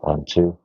1, 2.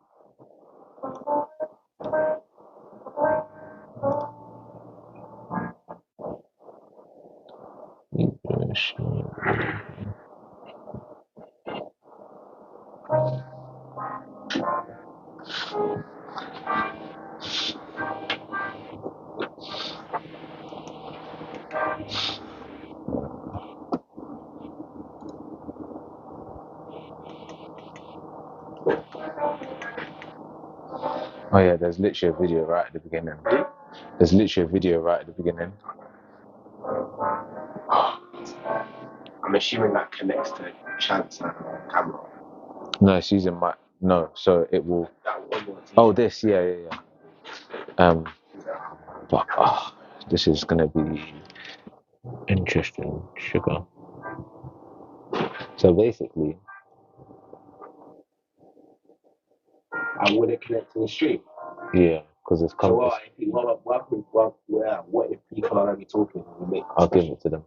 Oh yeah, there's literally a video right at the beginning. There's literally a video right at the beginning. I'm assuming that connects to Chance camera. No, it's using my so it will. That one more Oh, t-shirt. this, yeah. But this is gonna be interesting. Sugar. So basically, I wouldn't connect to the stream. yeah, because it's So come. what if people are already talking? I'll give it to them.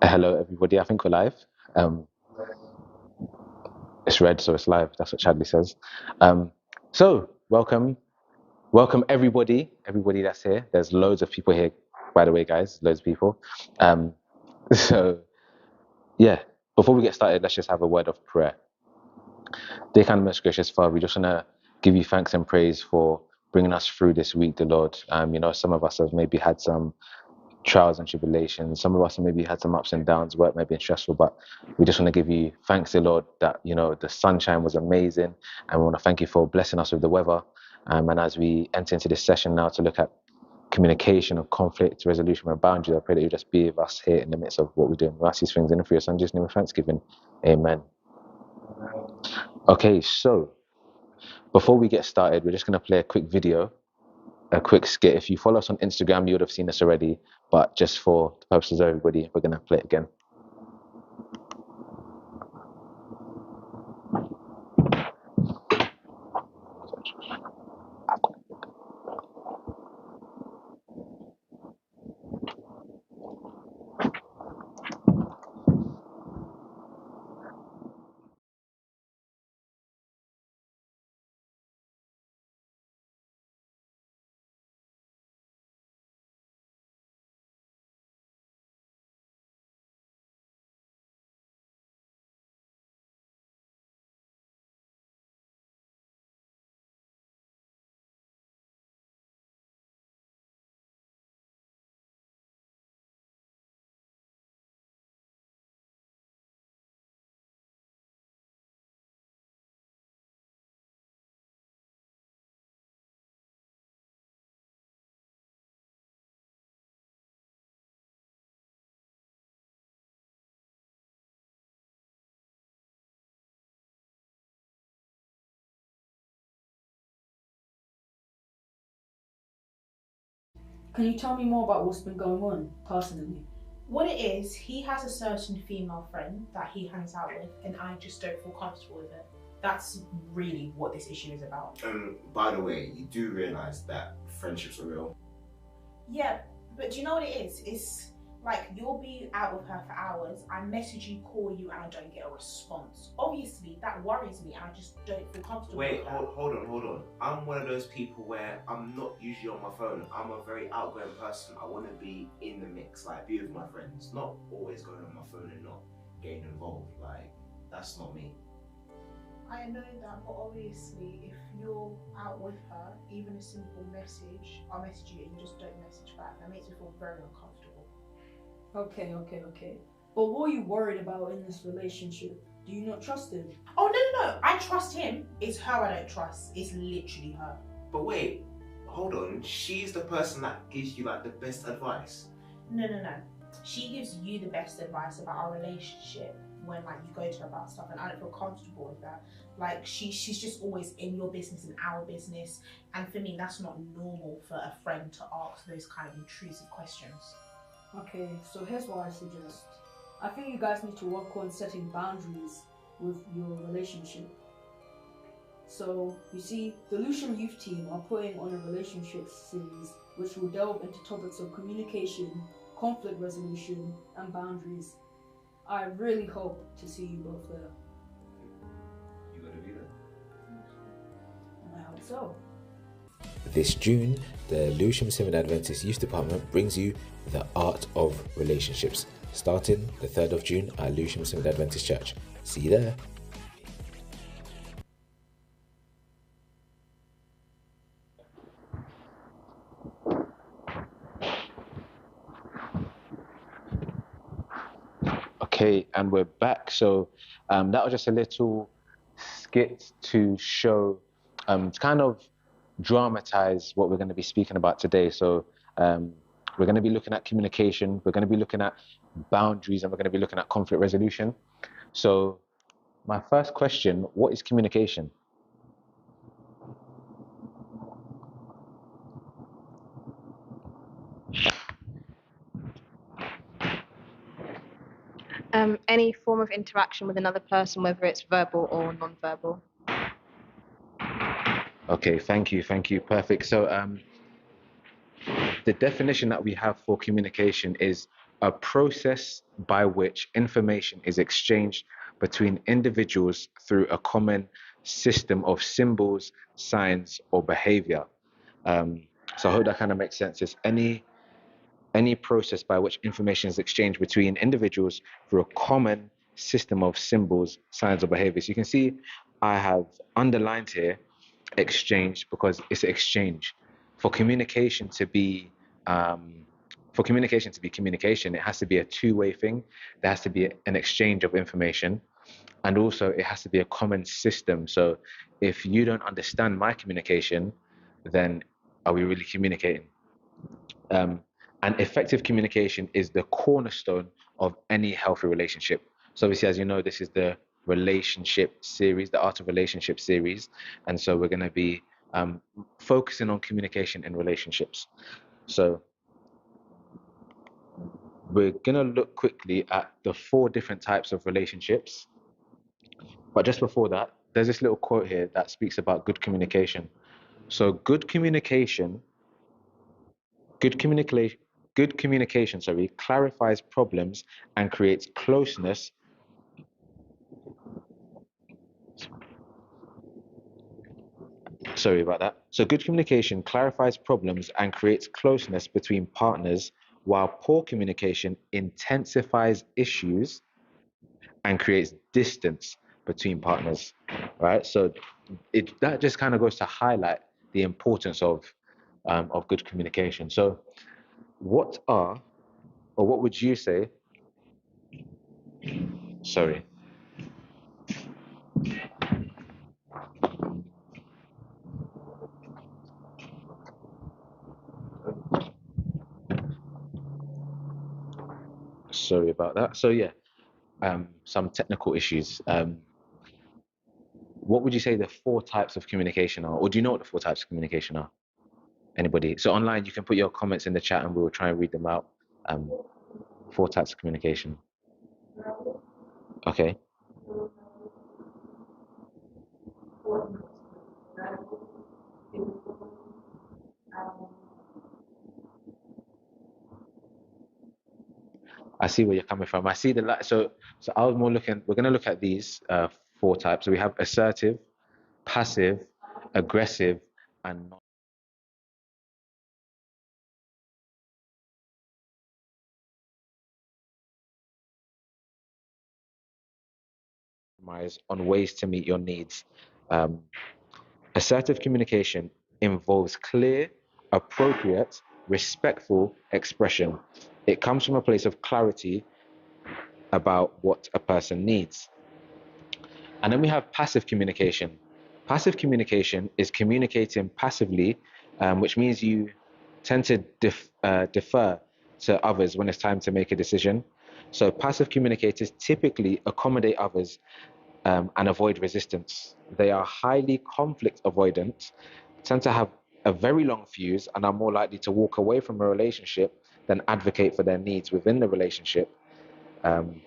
Hello, everybody. I think we're live. Um, it's red, so it's live. That's what Chadley says. So, welcome everybody that's here. There's loads of people here, by the way, guys. Loads of people. So, yeah. Before we get started, let's just have a word of prayer. Dear kind and most gracious Father, we just want to give you thanks and praise for bringing us through this week, the Lord. Some of us have maybe had some trials and tribulations. Some of us have maybe had some ups and downs. Work may have been stressful, but we just want to give you thanks, dear Lord, that the sunshine was amazing, and we want to thank you for blessing us with the weather. And as we enter into this session now to look at communication of conflict resolution and boundaries, I pray that you just be with us here in the midst of what we're doing. We ask these things in and for your Son, Jesus' name of thanksgiving. Amen. Okay, so before we get started, we're just going to play a quick video, a quick skit. If you follow us on Instagram, you would have seen this already, but just for the purposes of everybody, we're going to play it again. Can you tell me more about what's been going on personally? What it is, he has a certain female friend that he hangs out with, and I just don't feel comfortable with it. That's really what this issue is about. By the way, you do realise that friendships are real? Yeah, but do you know what it is? It's like you'll be out with her for hours, I message you, call you, and I don't get a response. Obviously, that worries me, and I just don't feel comfortable Wait, with that. hold on. I'm one of those people where I'm not usually on my phone. I'm a very outgoing person. I want to be in the mix, like be with my friends, not always going on my phone and not getting involved. Like, that's not me. I know that, but obviously, if you're out with her, even a simple message, I'll message you and you just don't message back. That makes me feel very uncomfortable. Okay. But what are you worried about in this relationship? Do you not trust him? Oh, no. I trust him. It's her I don't trust. It's literally her. But wait, hold on. She's the person that gives you like the best advice. No. She gives you the best advice about our relationship when like you go to her about stuff, and I don't feel comfortable with that. Like she's just always in your business and our business, and for me that's not normal for a friend to ask those kind of intrusive questions. Okay, so here's what I suggest. I think you guys need to work on setting boundaries with your relationship. So, you see, the Lucian Youth Team are putting on a relationship series which will delve into topics of communication, conflict resolution, and boundaries. I really hope to see you both there. You gotta be there. And I hope so. This June, the Lewisham Seventh Adventist Youth Department brings you the Art of Relationships, starting the 3rd of June at Lewisham Seventh Adventist Church. See you there. Okay, and we're back. So that was just a little skit to show, to kind of dramatize what we're going to be speaking about today. So we're going to be looking at communication, we're going to be looking at boundaries, and we're going to be looking at conflict resolution. So my first question, what is communication? Any form of interaction with another person, whether it's verbal or non-verbal. Okay, thank you, perfect. So the definition that we have for communication is a process by which information is exchanged between individuals through a common system of symbols, signs, or behavior. So I hope that kind of makes sense. It's any process by which information is exchanged between individuals through a common system of symbols, signs, or behaviors. You can see I have underlined here exchange because it's exchange. For communication to be communication, it has to be a two-way thing. There has to be an exchange of information, and also it has to be a common system. So if you don't understand my communication, then are we really communicating? And effective communication is the cornerstone of any healthy relationship. So obviously, as you know, this is the relationship series, the art of relationship series, and so we're going to be focusing on communication in relationships. So we're going to look quickly at the 4 different types of relationships. But just before that, there's this little quote here that speaks about good communication. So good communication, good communication, sorry, clarifies problems and creates closeness. Sorry about that. So good communication clarifies problems and creates closeness between partners, while poor communication intensifies issues and creates distance between partners. Right. So that just kind of goes to highlight the importance of good communication. So what are, or what would you say? Sorry. Sorry about that. So yeah, some technical issues. What would you say the 4 types of communication are? Or do you know what the 4 types of communication are? Anybody? So online, you can put your comments in the chat and we will try and read them out. 4 types of communication. Okay. I see where you're coming from. I see so I was more looking, we're going to look at these 4 types. So we have assertive, passive, aggressive, and non-compromise on ways to meet your needs. Um, Assertive communication involves clear, appropriate, respectful expression. It comes from a place of clarity about what a person needs. And then we have passive communication. Passive communication is communicating passively, which means you tend to defer to others when it's time to make a decision. So passive communicators typically accommodate others and avoid resistance. They are highly conflict avoidant, tend to have a very long fuse, and are more likely to walk away from a relationship than advocate for their needs within the relationship. Um,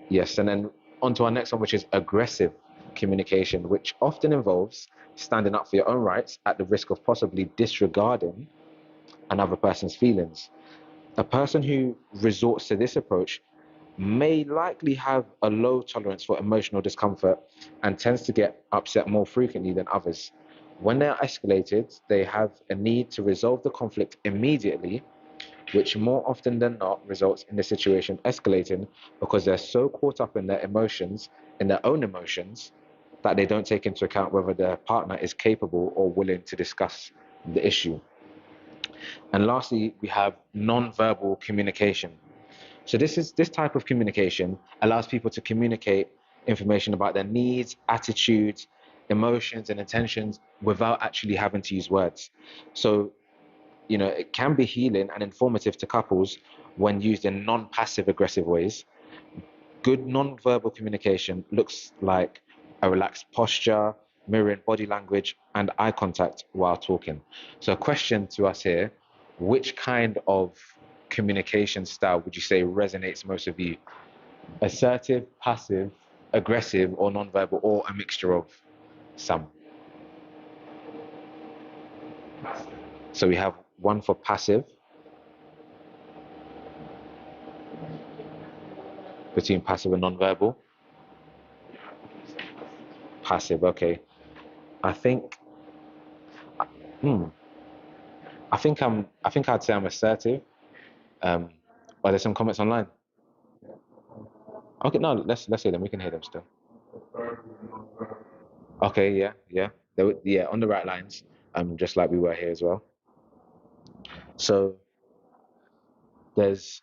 yes, and then on to our next one, which is aggressive communication, which often involves standing up for your own rights at the risk of possibly disregarding another person's feelings. A person who resorts to this approach may likely have a low tolerance for emotional discomfort and tends to get upset more frequently than others. When they're escalated, they have a need to resolve the conflict immediately, which more often than not results in the situation escalating because they're so caught up in their emotions, in their own emotions, that they don't take into account whether their partner is capable or willing to discuss the issue. And lastly, we have non-verbal communication. So this type of communication allows people to communicate information about their needs, attitudes, emotions, and intentions without actually having to use words. So, it can be healing and informative to couples when used in non-passive aggressive ways. Good non-verbal communication looks like a relaxed posture, mirroring body language, and eye contact while talking. So a question to us here, which kind of communication style would you say resonates most with you? Assertive, passive, aggressive, or non-verbal, or a mixture of some? So we have one for passive. between passive and non-verbal? Passive, okay. I think, I think I'd say I'm assertive. Are there some comments online? Okay, no, let's hear them. We can hear them still. Okay, yeah. Yeah, on the right lines. Just like we were here as well. So there's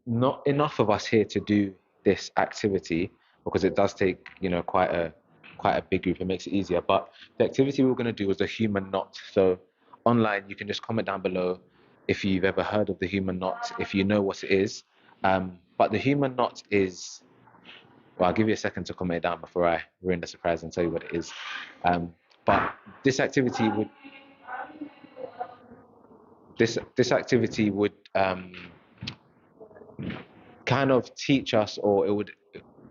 not enough of us here to do this activity because it does take, quite a big group. It makes it easier. But the activity we're going to do is the human knot. So online, you can just comment down below if you've ever heard of the human knot, if you know what it is. But the human knot is, well, I'll give you a second to comment it down before I ruin the surprise and tell you what it is. But this activity would kind of teach us, or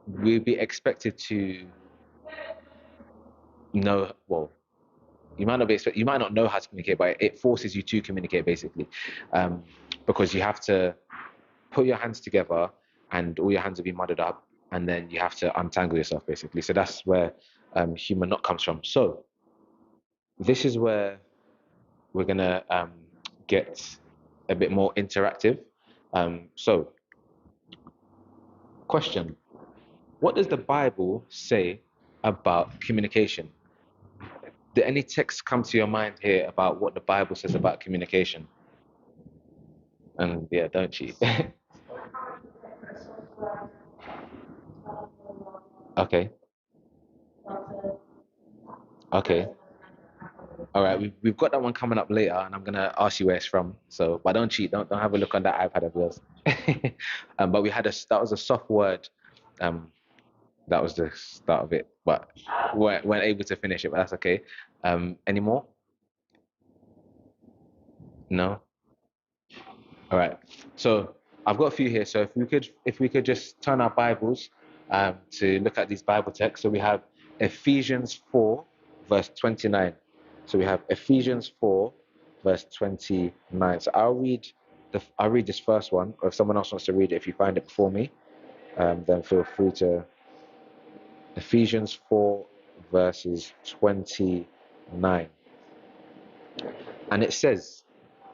we'd be expected to know. Well, you might not know how to communicate, but it forces you to communicate basically, because you have to put your hands together and all your hands will be muddled up, and then you have to untangle yourself basically. So that's where human knot comes from. So this is where we're gonna get a bit more interactive. So, question: what does the Bible say about communication? Did any text come to your mind here about what the Bible says about communication? And yeah, don't cheat. Okay. Okay. All right. We've got that one coming up later, and I'm gonna ask you where it's from. So, but don't cheat. Don't have a look on that iPad of yours. But that was a soft word. That was the start of it, but weren't able to finish it. But that's okay. Any more? No. All right. So I've got a few here. So if we could just turn our Bibles to look at these Bible texts. So we have Ephesians 4, verse 29. So we have Ephesians 4, verse 29. So I'll read this first one, or if someone else wants to read it, if you find it before me, then feel free to. Ephesians 4, verses 29. And it says,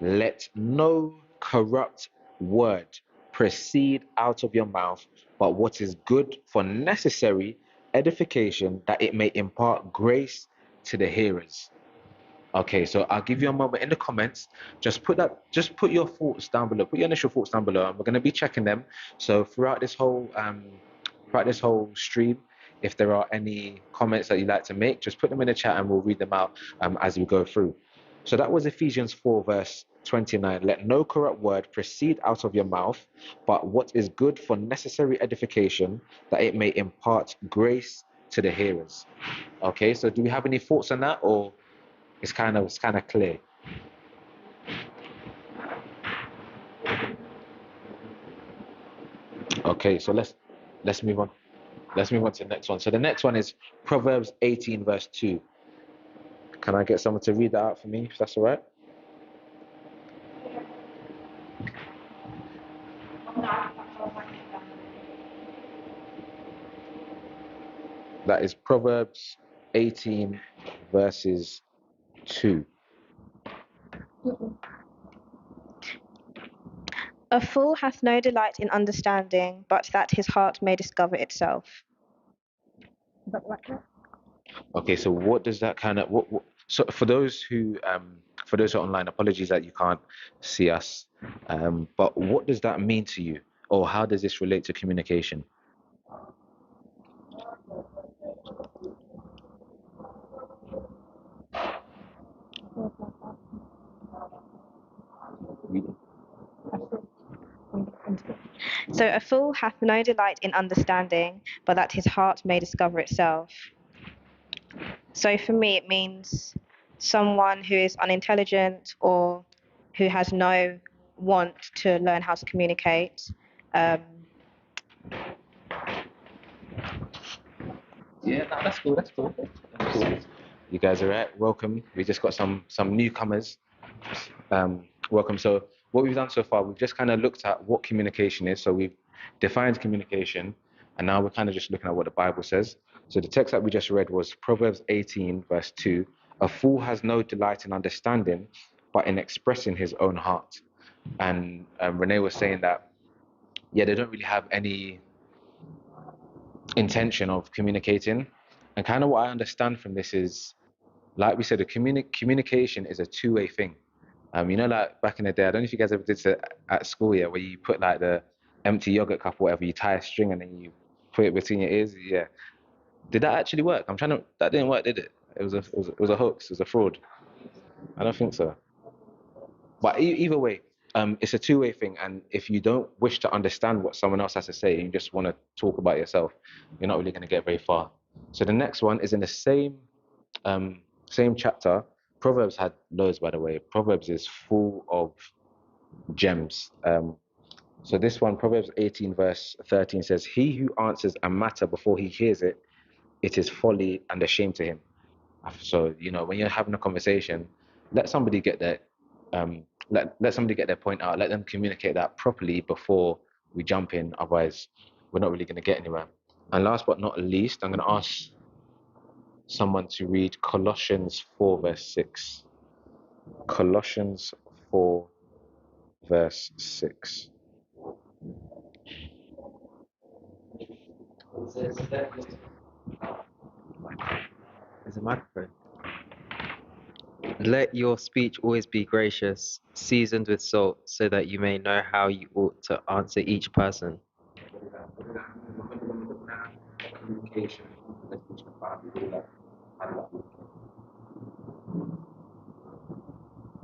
"Let no corrupt word proceed out of your mouth, but what is good for necessary edification, that it may impart grace to the hearers." Okay, so I'll give you a moment in the comments. Just put your thoughts down below. Put your initial thoughts down below, and we're going to be checking them. So throughout this whole stream, if there are any comments that you'd like to make, just put them in the chat, and we'll read them out as we go through. So that was Ephesians 4, verse 29. "Let no corrupt word proceed out of your mouth, but what is good for necessary edification, that it may impart grace to the hearers." Okay, so do we have any thoughts on that, or it's kind of clear? Okay, so let's move on. Let's move on to the next one. So the next one is Proverbs 18, verse 2. Can I get someone to read that out for me, if that's all right? That is Proverbs 18, verses 2. A fool hath no delight in understanding, but that his heart may discover itself. Is that right? Okay, so what does that kind of so for those who are online, apologies that you can't see us, but what does that mean to you, or how does this relate to communication? So a fool hath no delight in understanding, but that his heart may discover itself. So for me, it means someone who is unintelligent or who has no want to learn how to communicate. Yeah, no, that's cool. That's cool. That's cool. You guys are right. Welcome. We just got some newcomers. Welcome. So what we've done so far, we've just kind of looked at what communication is. So we've defined communication. And now we're kind of just looking at what the Bible says. So the text that we just read was Proverbs 18, verse 2. A fool has no delight in understanding, but in expressing his own heart. And Renee was saying that, yeah, they don't really have any intention of communicating. And kind of what I understand from this is, like we said, the communication is a two-way thing. Like back in the day, I don't know if you guys ever did it at school, yeah, where you put like the empty yogurt cup or whatever, you tie a string and then you put it between your ears. Yeah. Did that actually work? That didn't work, did it? It was a hoax, it was a fraud. I don't think so. But either way, it's a two-way thing. And if you don't wish to understand what someone else has to say, and you just want to talk about yourself, you're not really going to get very far. So the next one is in the same chapter. Proverbs had loads, by the way. Proverbs is full of gems. So this one, Proverbs 18, verse 13 says, "He who answers a matter before he hears it, it is folly and a shame to him." So, when you're having a conversation, let somebody get their let somebody get their point out. Let them communicate that properly before we jump in. Otherwise, we're not really going to get anywhere. And last but not least, I'm going to ask someone to read Colossians 4, verse 6. Colossians 4, verse 6. There's a microphone. Let your speech always be gracious, seasoned with salt, so that you may know how you ought to answer each person.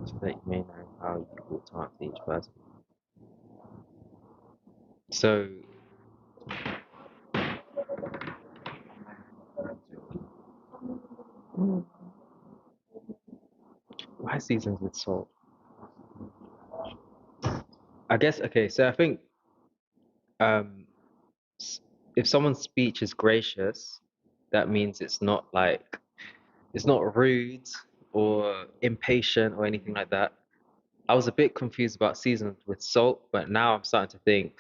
So that you may know how you ought to answer each person. So, why seasoned with salt? I guess, okay, so I think if someone's speech is gracious, that means it's not rude or impatient or anything like that. I was a bit confused about seasoned with salt, but now I'm starting to think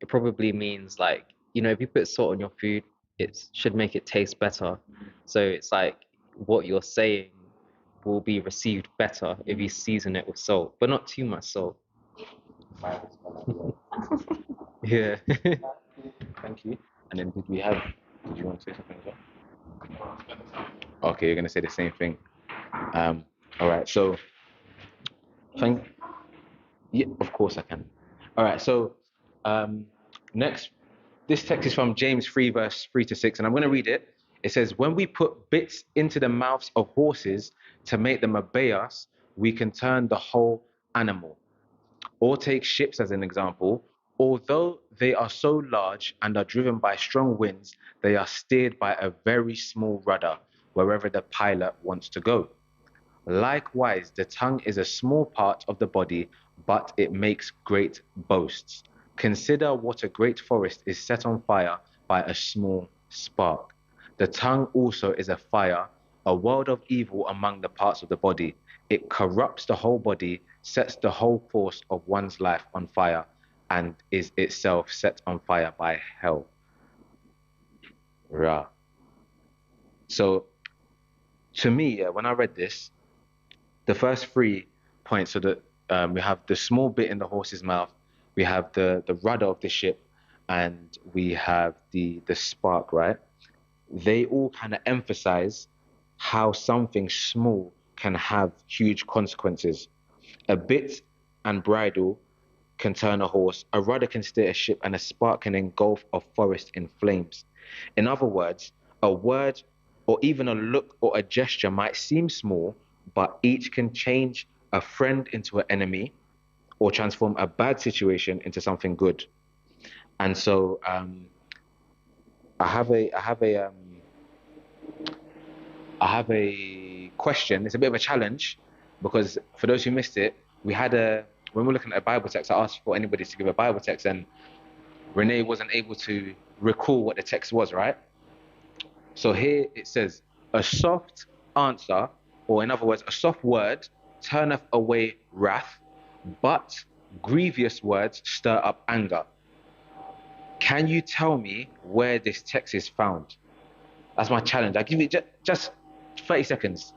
it probably means if you put salt on your food, it should make it taste better. So it's like what you're saying will be received better if you season it with salt, but not too much salt. Yeah. Thank you. And then did you want to say something as well? Okay, you're going to say the same thing. All right, so yeah, of course I can. All right, so next, this text is from James 3, verse 3 to 6, and I'm going to read it. It says, "When we put bits into the mouths of horses to make them obey us, we can turn the whole animal. Or take ships as an example. Although they are so large and are driven by strong winds, they are steered by a very small rudder wherever the pilot wants to go. Likewise, the tongue is a small part of the body, but it makes great boasts. Consider what a great forest is set on fire by a small spark. The tongue also is a fire, a world of evil among the parts of the body. It corrupts the whole body, sets the whole course of one's life on fire, and is itself set on fire by hell." Rah. So, to me, when I read this, the first 3 points, so that we have the small bit in the horse's mouth, we have the rudder of the ship, and we have the spark, right? They all kind of emphasize how something small can have huge consequences. A bit and bridle can turn a horse, a rudder can steer a ship, and a spark can engulf a forest in flames. In other words, a word or even a look or a gesture might seem small, but each can change a friend into an enemy or transform a bad situation into something good. And so I have a question. It's a bit of a challenge because for those who missed it, when we're looking at a Bible text, I asked for anybody to give a Bible text, and Renee wasn't able to recall what the text was, right? So here it says, "A soft answer," or in other words, a soft word, "turneth away wrath, but grievous words stir up anger." Can you tell me where this text is found? That's my challenge. I give you just 30 seconds.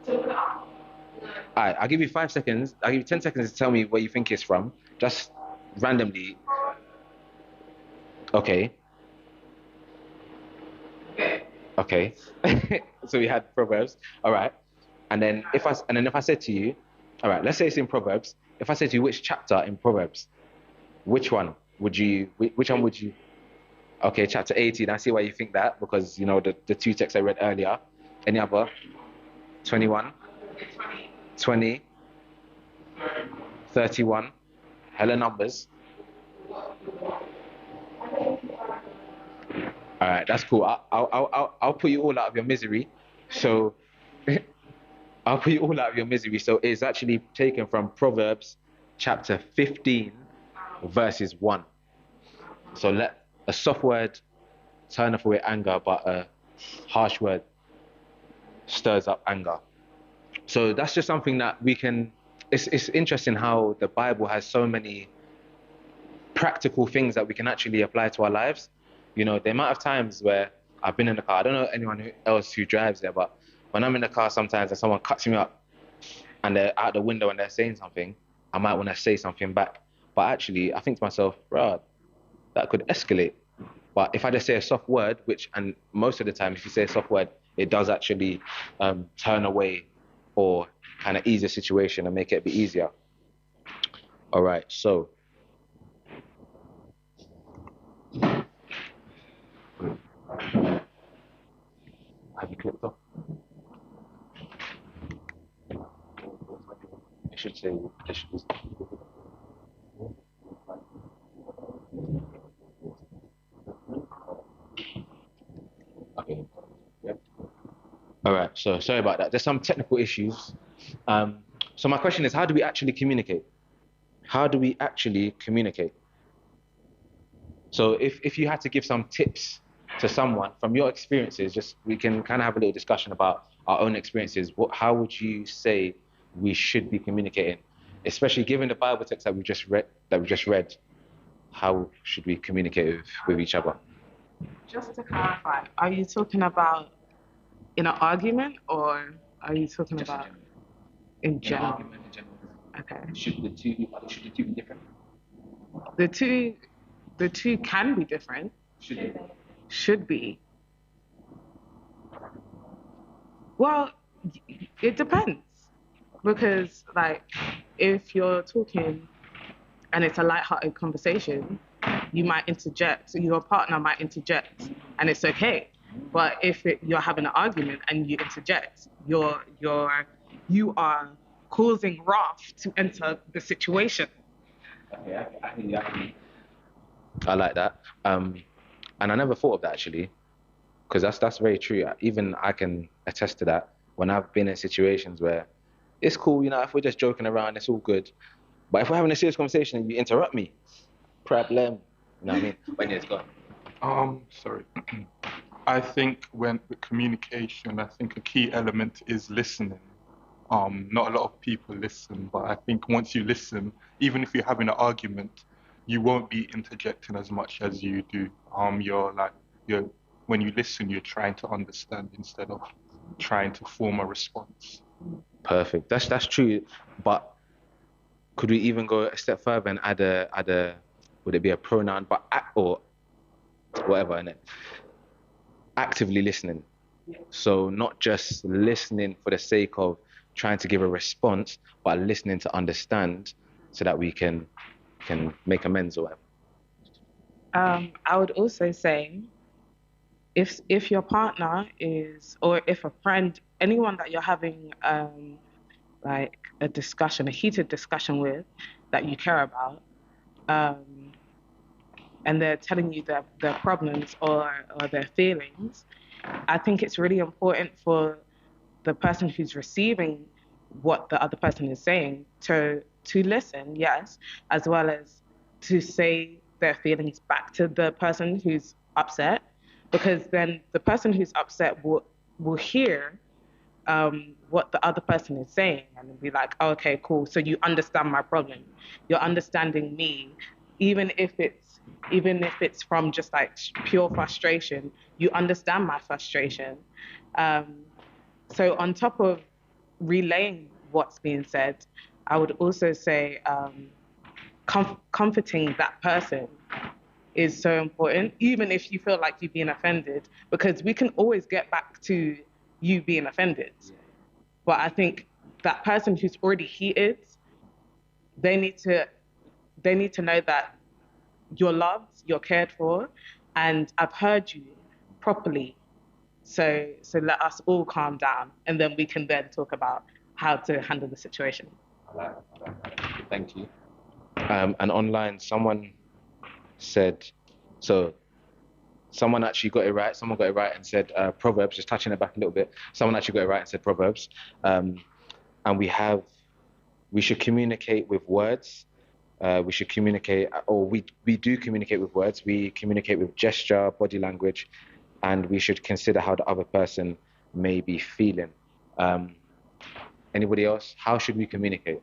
All right, I'll give you 5 seconds. I'll give you 10 seconds to tell me where you think it's from. Just randomly. Okay. Okay. So we had Proverbs. All right. And then if I said to you, all right, let's say it's in Proverbs. If I said to you which chapter in Proverbs, which one would you? Okay, chapter 18. I see why you think that, because you know the two texts I read earlier. Any other? 21, 20, 31. Hella numbers. All right, that's cool. I'll put you all out of your misery. So I'll put you all out of your misery. So it's actually taken from Proverbs chapter 15, verses 1. So let a soft word turneth away anger, but a harsh word stirs up anger. So that's just something that we can. It's interesting how the Bible has so many practical things that we can actually apply to our lives. You know, the amount of times where I've been in the car, I don't know anyone else who drives there, but when I'm in the car sometimes and someone cuts me up and they're out the window and they're saying something, I might want to say something back. But actually, I think to myself, bro, that could escalate. But if I just say a soft word, and most of the time, if you say a soft word, it does actually turn away or kind of ease the situation and make it a bit easier. All right, so. Have you clicked off? It should say issues. Okay. Yep. All right. So sorry about that. There's some technical issues. So my question is, how do we actually communicate? How do we actually communicate? So if you had to give some tips to someone from your experiences, just we can kind of have a little discussion about our own experiences. How would you say we should be communicating, especially given the Bible text that we just read? How should we communicate with each other? Just to clarify, are you talking about in an argument, or are you talking Just about in general? Argument in general. Okay. Should the two be different? The two can be different. Should they? Should be. Well, it depends, because like if you're talking and it's a light-hearted conversation, you might interject, your partner might interject, and it's okay. But if you're having an argument and you interject, you are causing wrath to enter the situation. Okay, I like that. And I never thought of that actually, because that's very true. Even I can attest to that when I've been in situations where it's cool, you know, if we're just joking around, it's all good. But if we're having a serious conversation and you interrupt me, problem. You know what I mean? When it's gone. Sorry. I think with communication, I think a key element is listening. Not a lot of people listen, but I think once you listen, even if you're having an argument, you won't be interjecting as much as you do. When you listen, you're trying to understand instead of trying to form a response. Perfect. That's true. But could we even go a step further and add a would it be a pronoun, but or whatever in it? Actively listening. So not just listening for the sake of trying to give a response, but listening to understand so that we can make amends or whatever. I would also say if your partner is, or if a friend, anyone that you're having like a heated discussion with that you care about, and they're telling you their problems or their feelings, I think it's really important for the person who's receiving what the other person is saying to listen, yes, as well as to say their feelings back to the person who's upset, because then the person who's upset will hear what the other person is saying and be like, oh, okay, cool, so you understand my problem, you're understanding me, even if it's even if it's from just like pure frustration, you understand my frustration. So on top of relaying what's being said, I would also say comforting that person is so important, even if you feel like you've been offended, because we can always get back to you being offended. But I think that person who's already heated, they need to know that you're loved, you're cared for, and I've heard you properly. So let us all calm down, and then we can then talk about how to handle the situation. I like that. Thank you. And online, someone said, so someone actually got it right. Someone got it right and said Proverbs, just touching it back a little bit. Someone actually got it right and said Proverbs. And we should communicate with words. We should communicate, or we do communicate with words. We communicate with gesture, body language, and we should consider how the other person may be feeling. Anybody else? How should we communicate?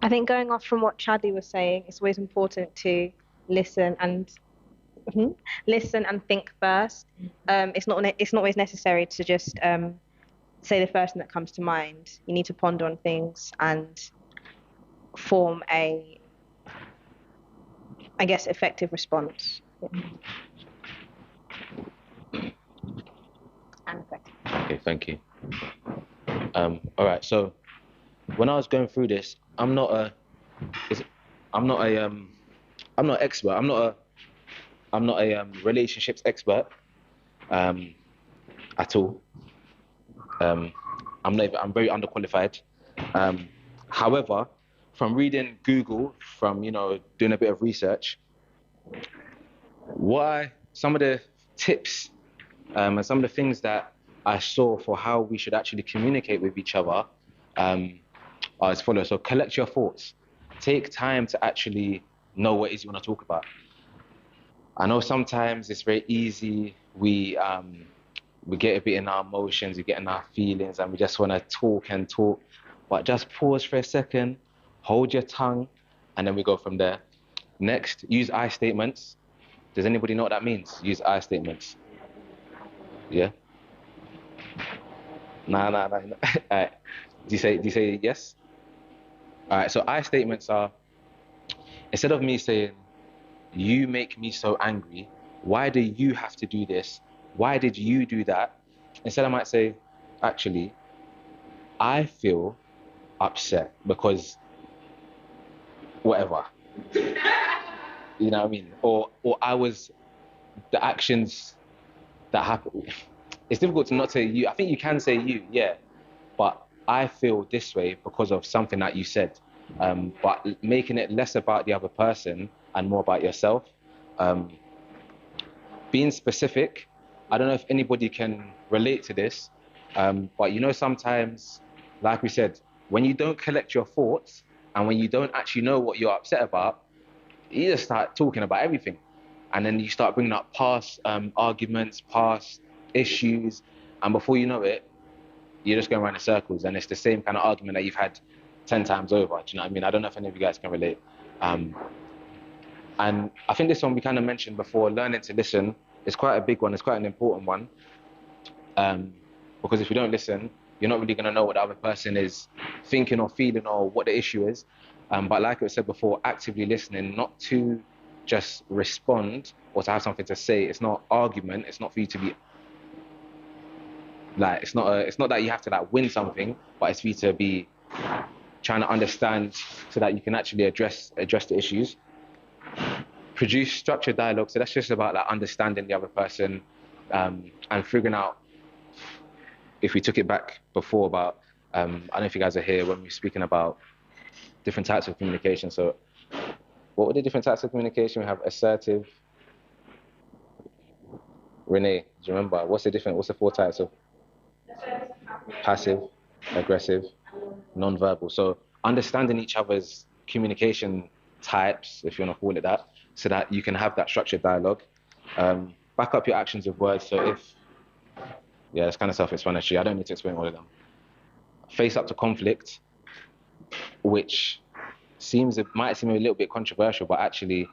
I think going off from what Chadley was saying, it's always important to listen and think first. It's not always necessary to just say the first thing that comes to mind. You need to ponder on things and form a, I guess, effective response. And effective. Okay, thank you. All right, so when I was going through this, I'm not an expert. I'm not a relationships expert at all. I'm very underqualified. However, from reading Google, from doing a bit of research, some of the tips and some of the things that I saw for how we should actually communicate with each other are as follows. So collect your thoughts. Take time to actually know what it is you want to talk about. I know sometimes it's very easy. We get a bit in our emotions, we get in our feelings, and we just want to talk and talk. But just pause for a second, hold your tongue, and then we go from there. Next, use I statements. Does anybody know what that means? Use I statements. Yeah? Nah. All right. Do you say yes? All right, so I statements are, instead of me saying, you make me so angry, why do you have to do this? Why did you do that? Instead, I might say, actually, I feel upset because whatever. You know what I mean? Or the actions that happen. It's difficult to not say you. I think you can say you, yeah. But I feel this way because of something that you said. But making it less about the other person and more about yourself. Being specific. I don't know if anybody can relate to this, but sometimes, like we said, when you don't collect your thoughts and when you don't actually know what you're upset about, you just start talking about everything. And then you start bringing up past arguments, past issues, and before you know it, you're just going around in circles, and it's the same kind of argument that you've had 10 times over. Do you know what I mean? I don't know if any of you guys can relate. And I think this one we kind of mentioned before, learning to listen. It's quite a big one. It's quite an important one. Because if you don't listen, you're not really going to know what the other person is thinking or feeling or what the issue is. But like I said before, actively listening, not to just respond or to have something to say. It's not argument. It's not for you to be like, it's not that you have to like win something, but it's for you to be trying to understand so that you can actually address the issues. Produce structured dialogue. So that's just about like understanding the other person and figuring out, if we took it back before about, I don't know if you guys are here when we were speaking about different types of communication. So what were the different types of communication? We have assertive. Renee, do you remember? What's the 4 types of? Passive, aggressive, non-verbal. So understanding each other's communication types, if you want to call it that, so that you can have that structured dialogue. Back up your actions with words. So it's kind of self-explanatory. I don't need to explain all of them. face up to conflict, which might seem a little bit controversial, but actually,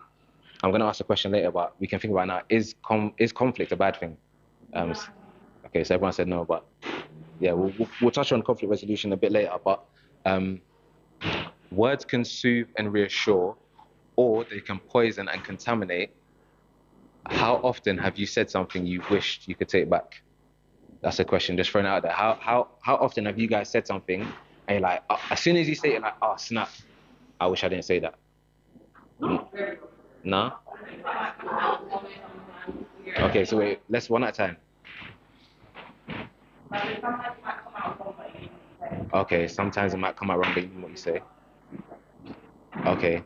I'm going to ask a question later, but we can think about it now. Is conflict a bad thing? Okay, so everyone said no, but yeah, we'll touch on conflict resolution a bit later. But words can soothe and reassure, or they can poison and contaminate. How often have you said something you wished you could take back? That's a question just thrown out there. How often have you guys said something and you're like, as soon as you say it, like, oh snap, I wish I didn't say that. No? Okay, so wait, let's one at a time. Okay, sometimes it might come out wrong, but you know what you say. Okay.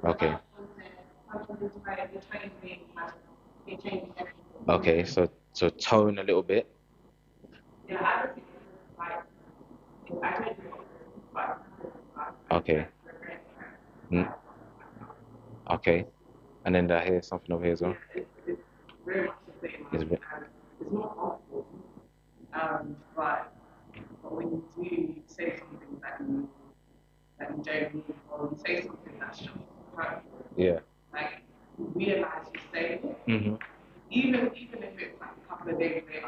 Okay. Okay, so tone a little bit. Okay. Okay. And then I hear something over here as well. It's not awful. But when you do say something that you don't mean, or you say something that's just right, yeah. like you realize you say it, even if it's like a couple of days later,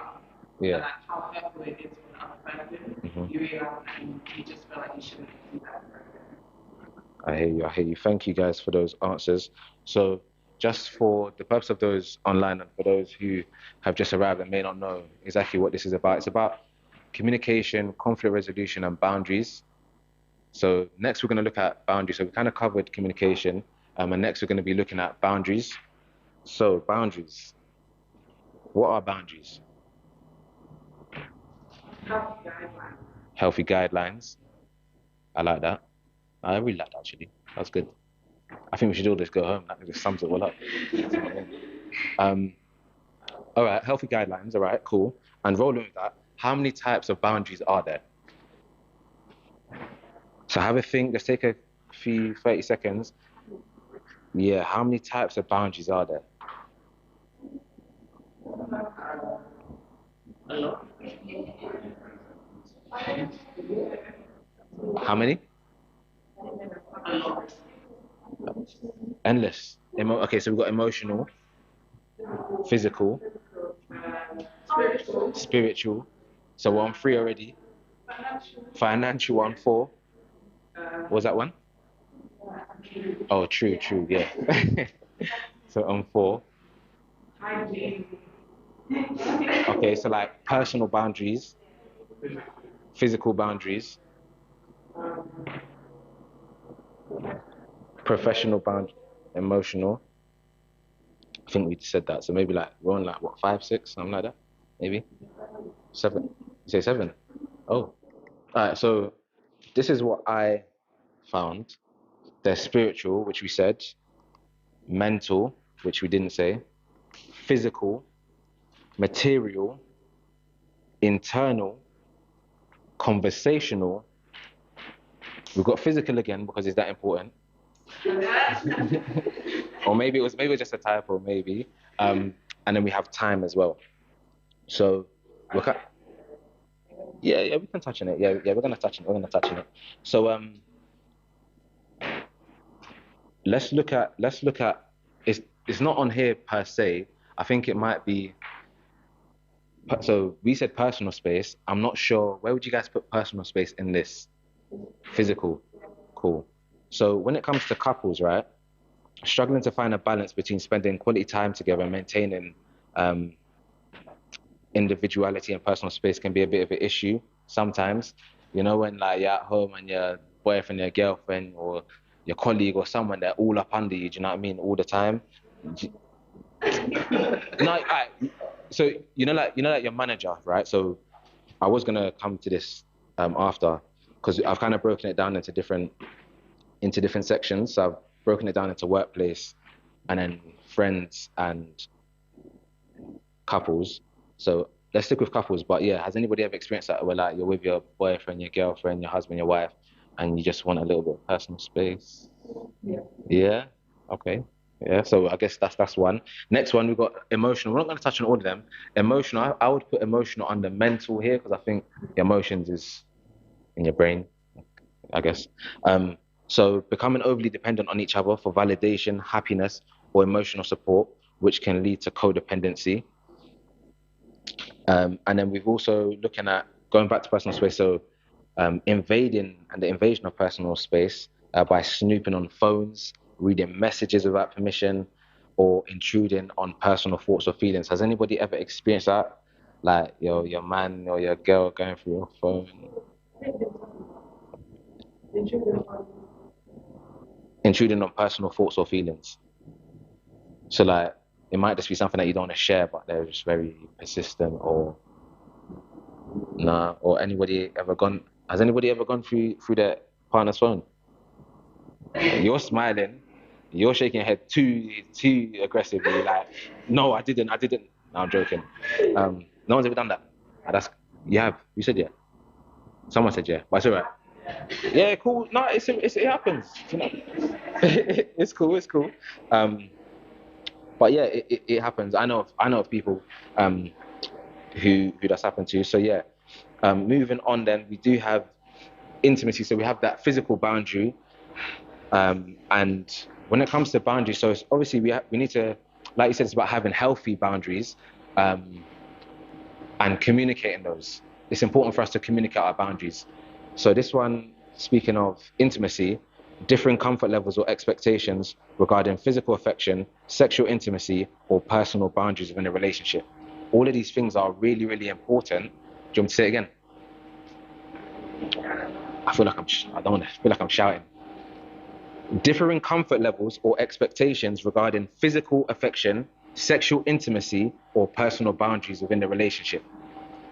yeah. and like how hurtful it is for the other person, you realize and you just feel like you shouldn't do that. I hear you. Thank you guys for those answers. So just for the purpose of those online and for those who have just arrived and may not know exactly what this is about, it's about communication, conflict resolution, and boundaries. So next we're going to look at boundaries. So we kind of covered communication, and next we're going to be looking at boundaries. So boundaries. What are boundaries? Healthy guidelines. I like that. I really like that, actually. That's good. I think we should all just go home. That just sums it all up. All right, healthy guidelines. All right, cool. And rolling with that, how many types of boundaries are there? So have a think. Let's take a few 30 seconds. Yeah, how many types of boundaries are there? How many? Endless. Okay, so we've got emotional, physical, spiritual. So we're on 3 already. Financial on 4. What was that one? Oh, true, yeah. So on 4. Okay, so like personal boundaries, physical boundaries, professional boundaries, emotional. I think we said that. So maybe like we're on like what, 5, 6, something like that, maybe 7. You say 7? Oh, all right. So this is what I found. There's spiritual, which we said, mental, which we didn't say, physical, material, internal, conversational. We've got physical again because it's that important. Or maybe it was just a typo, maybe. And then we have time as well. So look at. Yeah, we can touch on it. Yeah, we're gonna touch on it. So let's look at. It's not on here per se. I think it might be. So we said personal space. I'm not sure. Where would you guys put personal space in this? Physical. Cool. So when it comes to couples, right? Struggling to find a balance between spending quality time together and maintaining individuality and personal space can be a bit of an issue sometimes. You know, when like you're at home and your boyfriend, your girlfriend, or your colleague or someone, they're all up under you. Do you know what I mean? All the time. No, so you know, like your manager, right? So I was gonna come to this after, because I've kind of broken it down into different sections. So I've broken it down into workplace, and then friends and couples. So let's stick with couples. But yeah, has anybody ever experienced that where like you're with your boyfriend, your girlfriend, your husband, your wife, and you just want a little bit of personal space? Yeah. Yeah? Okay. Yeah, so I guess that's one. Next one, we've got emotional. We're not going to touch on all of them. Emotional, I would put emotional under mental here because I think the emotions is in your brain, I guess. So becoming overly dependent on each other for validation, happiness, or emotional support, which can lead to codependency. And then we've also looking at going back to personal space. So invading and the invasion of personal space by snooping on phones, reading messages without permission, or intruding on personal thoughts or feelings. Has anybody ever experienced that? Like your man or your girl going through your phone, intruding on personal thoughts or feelings. So like it might just be something that you don't want to share, but they're just very persistent or nah. Or anybody ever gone? Has anybody ever gone through their partner's phone? You're smiling, you're shaking your head too aggressively. Like, no, I didn't. No, I'm joking. No one's ever done that. That's you have. You said yeah. Someone said yeah, but it's alright. Yeah, cool. No, it happens. You know, it's cool. It's cool. But yeah, it happens. I know of people who that's happened to. So yeah, moving on. Then we do have intimacy. So we have that physical boundary. And when it comes to boundaries, so it's obviously we need to, like you said, it's about having healthy boundaries and communicating those. It's important for us to communicate our boundaries. So this one, speaking of intimacy, differing comfort levels or expectations regarding physical affection, sexual intimacy, or personal boundaries within a relationship. All of these things are really, really important. Do you want me to say it again? I feel like I don't want to feel like I'm shouting. Differing comfort levels or expectations regarding physical affection, sexual intimacy, or personal boundaries within the relationship.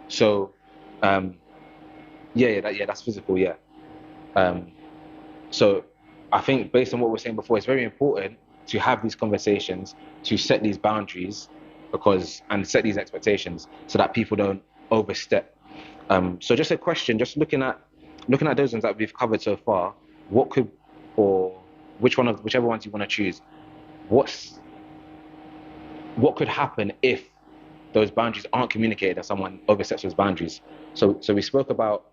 So, that's physical, yeah. So, I think based on what we were saying before, it's very important to have these conversations, to set these boundaries, and set these expectations so that people don't overstep. So, just a question, just looking at those ones that we've covered so far, what could or whichever ones you want to choose, what could happen if those boundaries aren't communicated and someone oversteps those boundaries? So we spoke about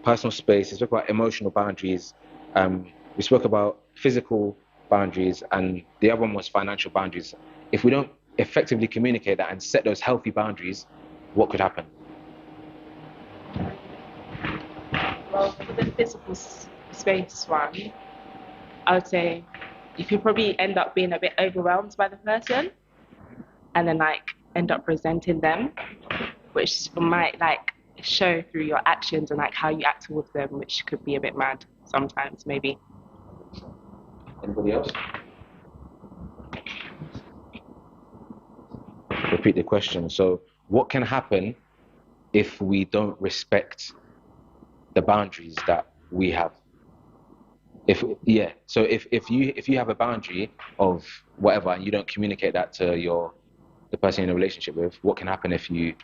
personal space, we spoke about emotional boundaries, we spoke about physical boundaries, and the other one was financial boundaries. If we don't effectively communicate that and set those healthy boundaries, what could happen? Well, for the physical space one, I would say you could probably end up being a bit overwhelmed by the person and then like end up resenting them, which might like show through your actions and like how you act towards them, which could be a bit mad sometimes, maybe. Anybody else? Repeat the question. So, what can happen if we don't respect the boundaries that we have? So if you have a boundary of whatever and you don't communicate that to the person you're in a relationship with, what can happen if you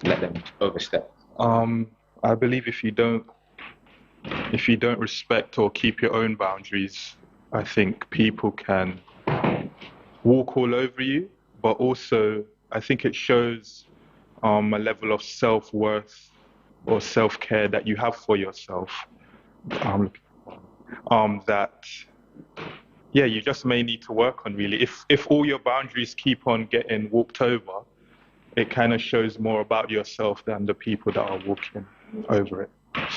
let them overstep? I believe if you don't respect or keep your own boundaries, I think people can walk all over you. But also, I think it shows a level of self-worth or self-care that you have for yourself. That you just may need to work on really. If all your boundaries keep on getting walked over, it kind of shows more about yourself than the people that are walking over it.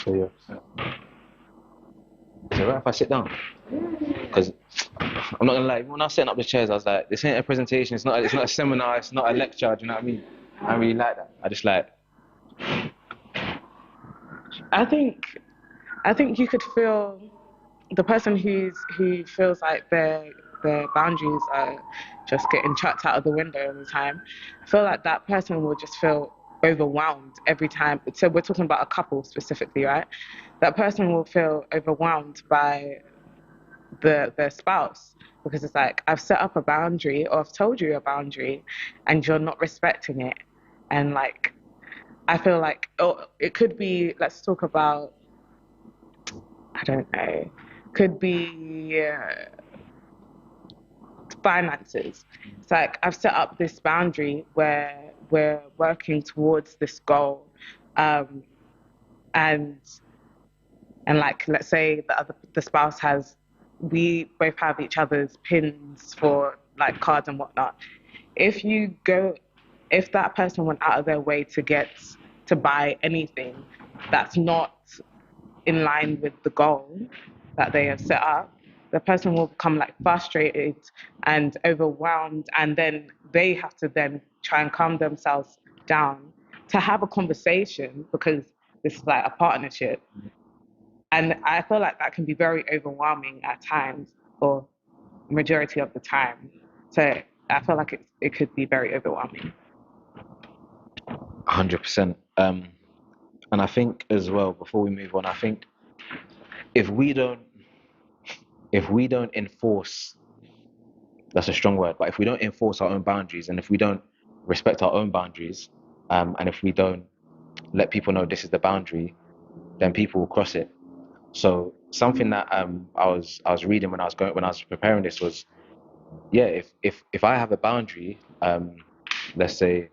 So yeah. Is it right if I sit down? Because I'm not gonna lie, when I was setting up the chairs, I was like, this ain't a presentation, it's not a seminar, it's not a lecture, do you know what I mean? I really like that. I just like I think you could feel the person who feels like their boundaries are just getting chucked out of the window all the time. I feel like that person will just feel overwhelmed every time. So we're talking about a couple specifically, right? That person will feel overwhelmed by their spouse because it's like, I've set up a boundary or I've told you a boundary and you're not respecting it. And like, I feel like, it could be, let's talk about, I don't know, could be finances. It's like I've set up this boundary where we're working towards this goal, and like let's say the spouse has, we both have each other's pins for like cards and whatnot. If that person went out of their way to buy anything that's not in line with the goal that they have set up, the person will become like frustrated and overwhelmed, and then they have to then try and calm themselves down to have a conversation, because this is like a partnership. And I feel like that can be very overwhelming at times, or majority of the time. So I feel like it could be very overwhelming. 100%. And I think as well, before we move on, I think if we don't enforce, that's a strong word, but if we don't enforce our own boundaries, and if we don't respect our own boundaries, and if we don't let people know this is the boundary, then people will cross it. So something that I was reading when I was preparing this was, yeah, if I have a boundary, let's say,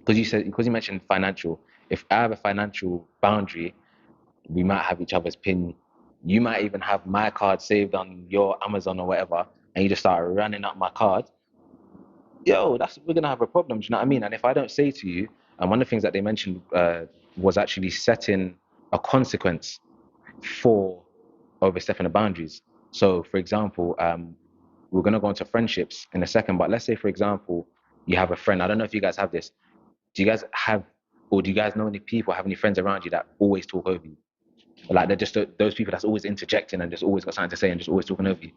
because you mentioned financial, if I have a financial boundary, we might have each other's pin. You might even have my card saved on your Amazon or whatever, and you just start running up my card. Yo, we're gonna have a problem. Do you know what I mean? And if I don't say to you, and one of the things that they mentioned was actually setting a consequence for overstepping the boundaries. So, for example, we're gonna go into friendships in a second, but let's say, for example, you have a friend. I don't know if you guys have this. Do you guys have, or do you guys know any people, have any friends around you that always talk over you? Like they're just those people that's always interjecting and just always got something to say and just always talking over you.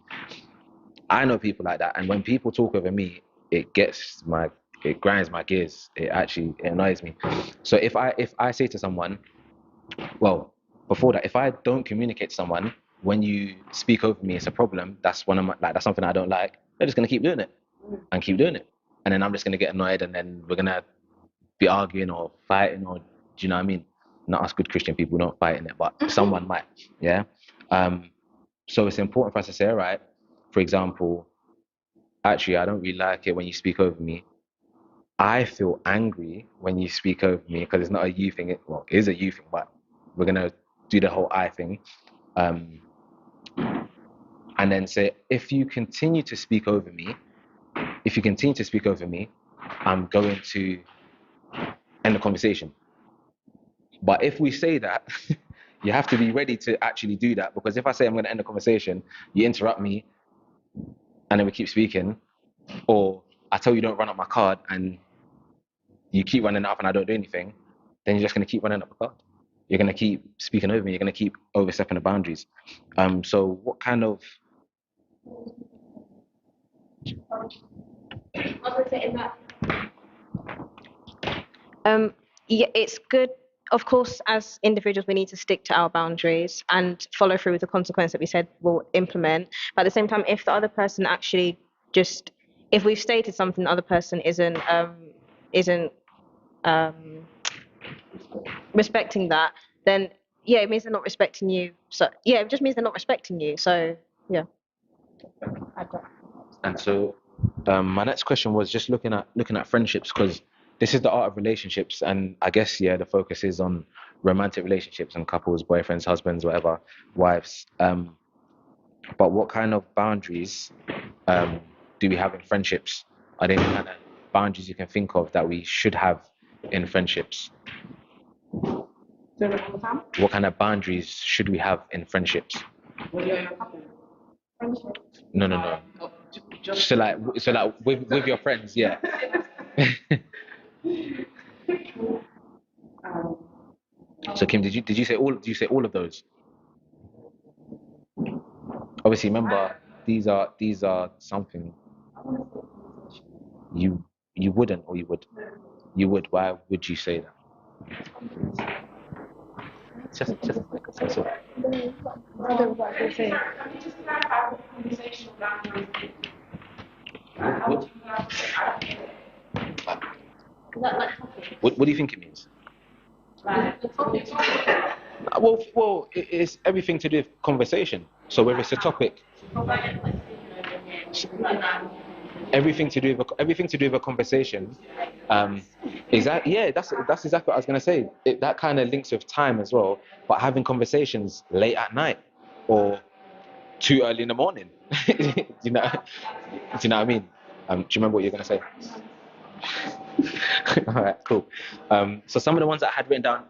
I know people like that, and when people talk over me, it grinds my gears. It annoys me. So if I say to someone, well, before that, if I don't communicate to someone, when you speak over me, it's a problem. That's that's something I don't like. They're just gonna keep doing it and keep doing it, and then I'm just gonna get annoyed, and then we're gonna be arguing or fighting, or do you know what I mean? Not us good Christian people don't fight in it, but someone might, yeah. So it's important for us to say, all right, for example, actually, I don't really like it when you speak over me. I feel angry when you speak over me, because it's not a you thing. Well, it is a you thing, but we're gonna do the whole I thing, and then say, if you continue to speak over me, I'm going to end the conversation. But if we say that, you have to be ready to actually do that, because if I say I'm going to end the conversation, you interrupt me, and then we keep speaking, or I tell you don't run up my card, and you keep running up and I don't do anything, then you're just going to keep running up the card. You're going to keep speaking over me. You're going to keep overstepping the boundaries. So what kind of... Yeah, it's good. Of course, as individuals, we need to stick to our boundaries and follow through with the consequence that we said we'll implement. But at the same time, if the other person actually if we've stated something, the other person isn't respecting that, then yeah, it means they're not respecting you. So yeah, it just means they're not respecting you. So yeah. And so my next question was just looking at friendships, because this is the art of relationships, and I guess the focus is on romantic relationships and couples, boyfriends, husbands, whatever, wives. But what kind of boundaries do we have in friendships? Are there any kind of boundaries you can think of that we should have in friendships? What kind of boundaries should we have in friendships? No. So like with your friends, yeah. So Kim, did you say all of those? Obviously, remember these are something you wouldn't, or you would. You would. Why would you say that? Just so. What do you think it means? Well, it's everything to do with conversation. So whether it's a topic. Everything to do with a conversation. Is that, yeah, that's exactly what I was gonna say. That kind of links with time as well. But having conversations late at night or too early in the morning. you know, do you know what I mean? Do you remember what you're gonna say? All right, cool. So some of the ones that I had written down.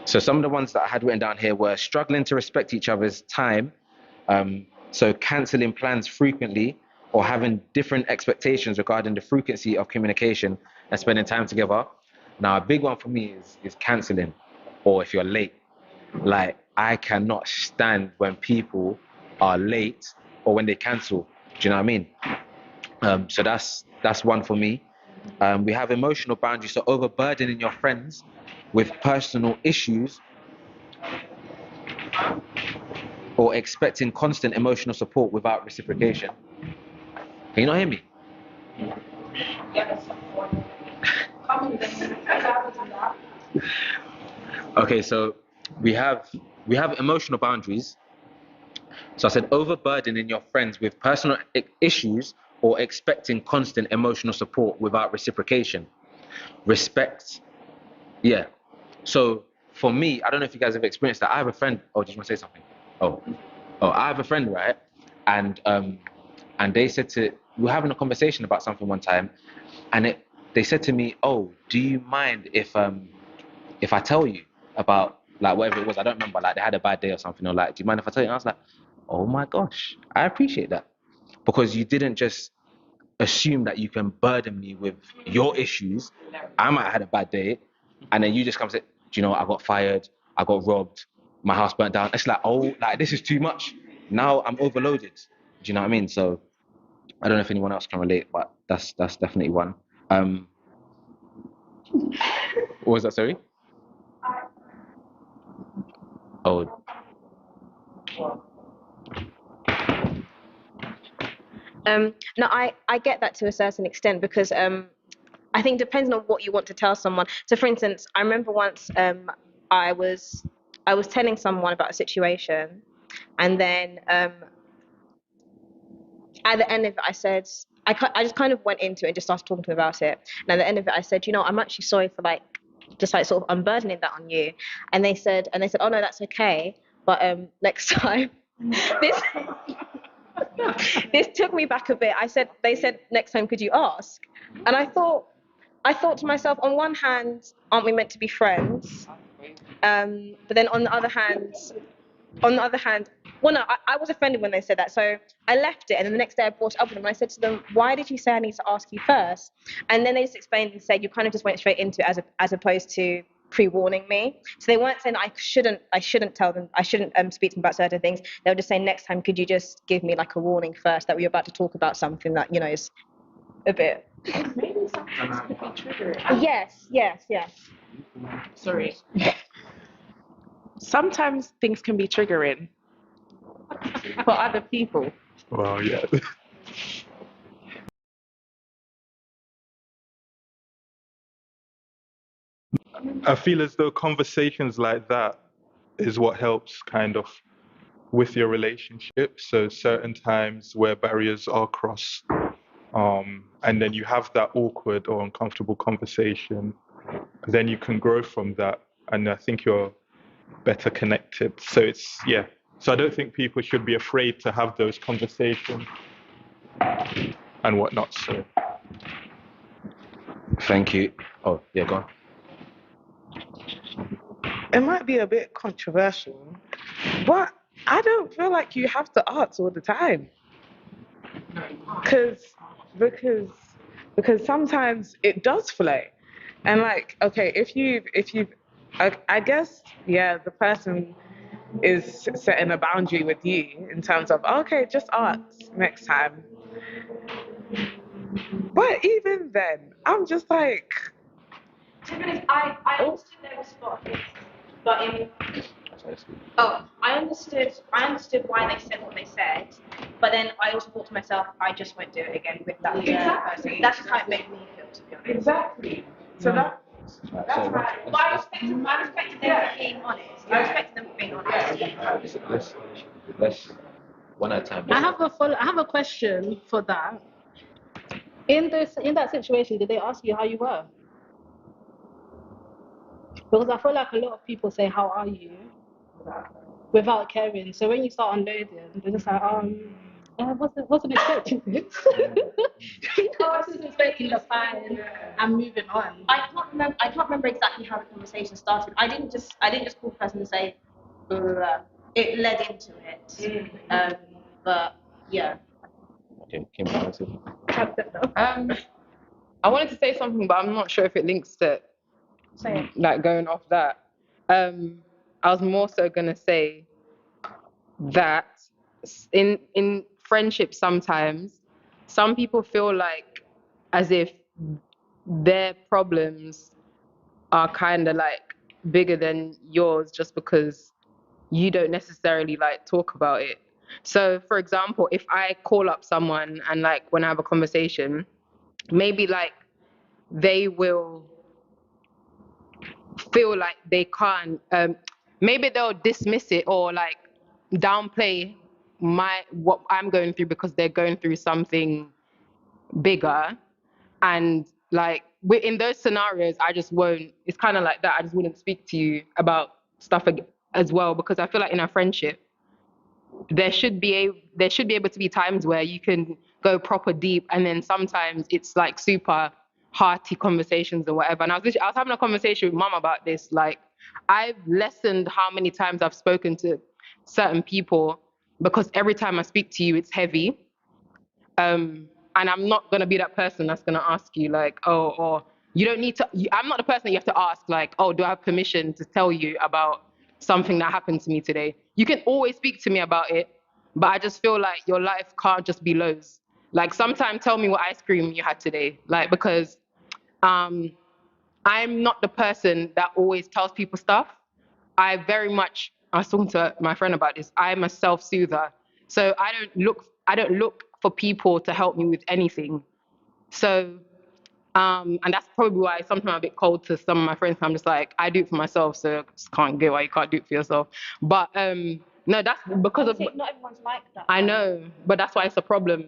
So some of the ones that I had written down here were struggling to respect each other's time. So cancelling plans frequently or having different expectations regarding the frequency of communication and spending time together. Now, a big one for me is cancelling, or if you're late. Like, I cannot stand when people are late or when they cancel. Do you know what I mean? So that's one for me. We have emotional boundaries, so overburdening your friends with personal issues or expecting constant emotional support without reciprocation. Can you not hear me? Okay, so we have emotional boundaries. So I said overburdening your friends with personal issues or expecting constant emotional support without reciprocation. Respect, yeah. So for me, I don't know if you guys have experienced that. I have a friend. Oh, did you want to say something? I have a friend, right? And they said we were having a conversation about something one time, and they said to me, "Oh, do you mind if I tell you about like whatever it was? I don't remember. Like they had a bad day or something, or like, do you mind if I tell you?" And I was like, "Oh my gosh, I appreciate that because you didn't just assume that you can burden me with your issues. I might have had a bad day, and then you just come and say, do you know, I got fired, I got robbed, my house burnt down. It's like, oh, like this is too much. Now I'm overloaded. Do you know what I mean? So I don't know if anyone else can relate, but that's definitely one. What was that? Sorry. Oh, No, I get that to a certain extent because I think depending on what you want to tell someone. So, for instance, I remember once I was telling someone about a situation, and then at the end of it, I said I just kind of went into it and just started talking to them about it. And at the end of it, I said, you know, I'm actually sorry for like just like sort of unburdening that on you. And they said, oh no, that's okay, but next time, this this took me back a bit. They said next time could you ask? And I thought to myself, on one hand, aren't we meant to be friends? But then on the other hand, well, no, I was offended when they said that. So I left it. And then the next day I brought it up with them. And I said to them, why did you say I need to ask you first? And then they just explained and said, you kind of just went straight into it as opposed to pre-warning me. So they weren't saying that I shouldn't tell them, I shouldn't speak to them about certain things. They were just saying, next time, could you just give me like a warning first that we're about to talk about something that, you know, is a bit. Maybe sometimes could be triggering. Yes. Sorry. Sometimes things can be triggering for other people. Well, yeah. I feel as though conversations like that is what helps kind of with your relationship. So certain times where barriers are crossed, and then you have that awkward or uncomfortable conversation, then you can grow from that, and I think you're better connected. So so I don't think people should be afraid to have those conversations and whatnot. So thank you. Oh, yeah, go on. It might be a bit controversial, but I don't feel like you have to ask all the time. Because sometimes it does flow. And like, okay, if you I guess, yeah, the person is setting a boundary with you in terms of, okay, just ask next time. But even then, I'm just like, To be honest, I understood their response, but I understood why they said what they said, but then I also thought to myself, I just won't do it again with that person. That's just how it made me feel, to be honest. exactly. So that's right. But I respected them for being honest. I respected them for being honest. Let's One at a time. I have a question for that. In that situation, did they ask you how you were? Because I feel like a lot of people say, "How are you?" without caring. So when you start unloading, they're just like, I wasn't expecting this. I wasn't expecting the fine. I'm moving on. I can't remember exactly how the conversation started. I didn't just call the person and say, blah. It led into it. But yeah. Okay, Kim, you want to- I wanted to say something, but I'm not sure if it links to like going off that. I was more so gonna say that in friendship sometimes some people feel like as if their problems are kind of like bigger than yours just because you don't necessarily like talk about it. So for example, if I call up someone and like when I have a conversation, maybe like they will feel like they can't maybe they'll dismiss it or like downplay what I'm going through because they're going through something bigger. And like in those scenarios, I just won't, it's kind of like that, I just wouldn't speak to you about stuff as well, because I feel like in a friendship there should be able to be times where you can go proper deep, and then sometimes it's like super hearty conversations or whatever. And I was having a conversation with mum about this. Like, I've lessened how many times I've spoken to certain people because every time I speak to you, it's heavy. And I'm not gonna be that person that's gonna ask you like, oh, or you don't need to. I'm not the person that you have to ask like, oh, do I have permission to tell you about something that happened to me today? You can always speak to me about it, but I just feel like your life can't just be lows. Like, sometimes tell me what ice cream you had today, like, because I'm not the person that always tells people stuff. I was talking to my friend about this. I'm a self-soother. So I don't look for people to help me with anything. So, and that's probably why sometimes I'm a bit cold to some of my friends. I'm just like, I do it for myself, so I just can't get why you can't do it for yourself. But no, that's because of. Not everyone's like that. I know, but that's why it's a problem.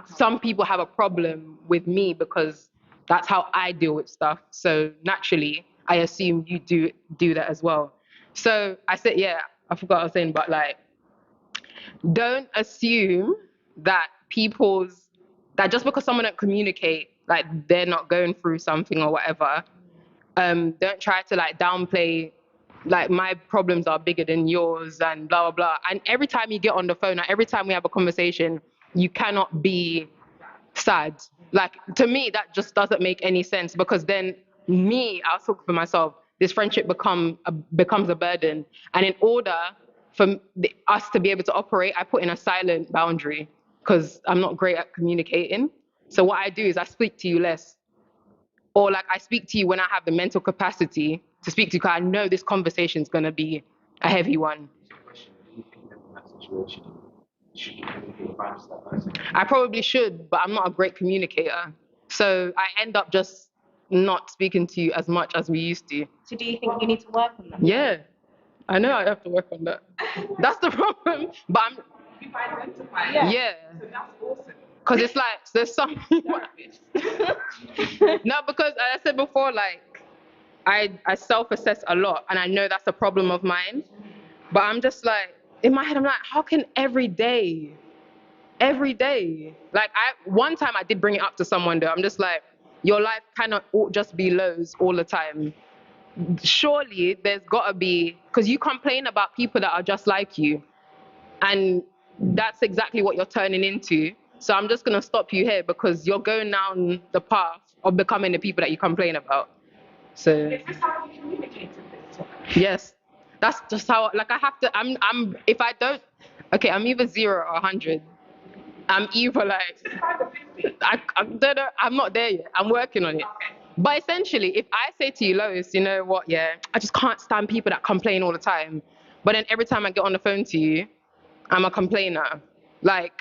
Some people have a problem with me because that's how I deal with stuff. So naturally, I assume you do that as well. So I said, yeah, I forgot what I was saying, but like, don't assume that that just because someone don't communicate, like they're not going through something or whatever. Don't try to like downplay, like my problems are bigger than yours and blah, blah, blah. And every time you get on the phone, or every time we have a conversation, you cannot be sad. Like, to me, that just doesn't make any sense, because then I'll talk for myself, this friendship becomes a burden. And in order for us to be able to operate, I put in a silent boundary because I'm not great at communicating. So what I do is I speak to you less. Or like, I speak to you when I have the mental capacity to speak to you, because I know this conversation is going to be a heavy one. I probably should, but I'm not a great communicator. So I end up just not speaking to you as much as we used to. So do you think you need to work on that? Yeah, I know I have to work on that. That's the problem. But You've identified. yeah. So that's awesome. Because it's like, there's some. No, because as I said before, like, I self-assess a lot, and I know that's a problem of mine. But I'm just like, in my head, I'm like, how can every day, like, one time I did bring it up to someone though. I'm just like, your life cannot just be lows all the time. Surely there's gotta be, because you complain about people that are just like you, and that's exactly what you're turning into. So I'm just gonna stop you here because you're going down the path of becoming the people that you complain about. So Is this how you communicated this? yes, that's just how. Like, I have to. If I don't, okay, I'm either 0 or 100. I'm either like, I don't know. I'm not there yet. I'm working on it. Okay. But essentially, if I say to you, Lois, you know what? Yeah, I just can't stand people that complain all the time. But then every time I get on the phone to you, I'm a complainer. Like,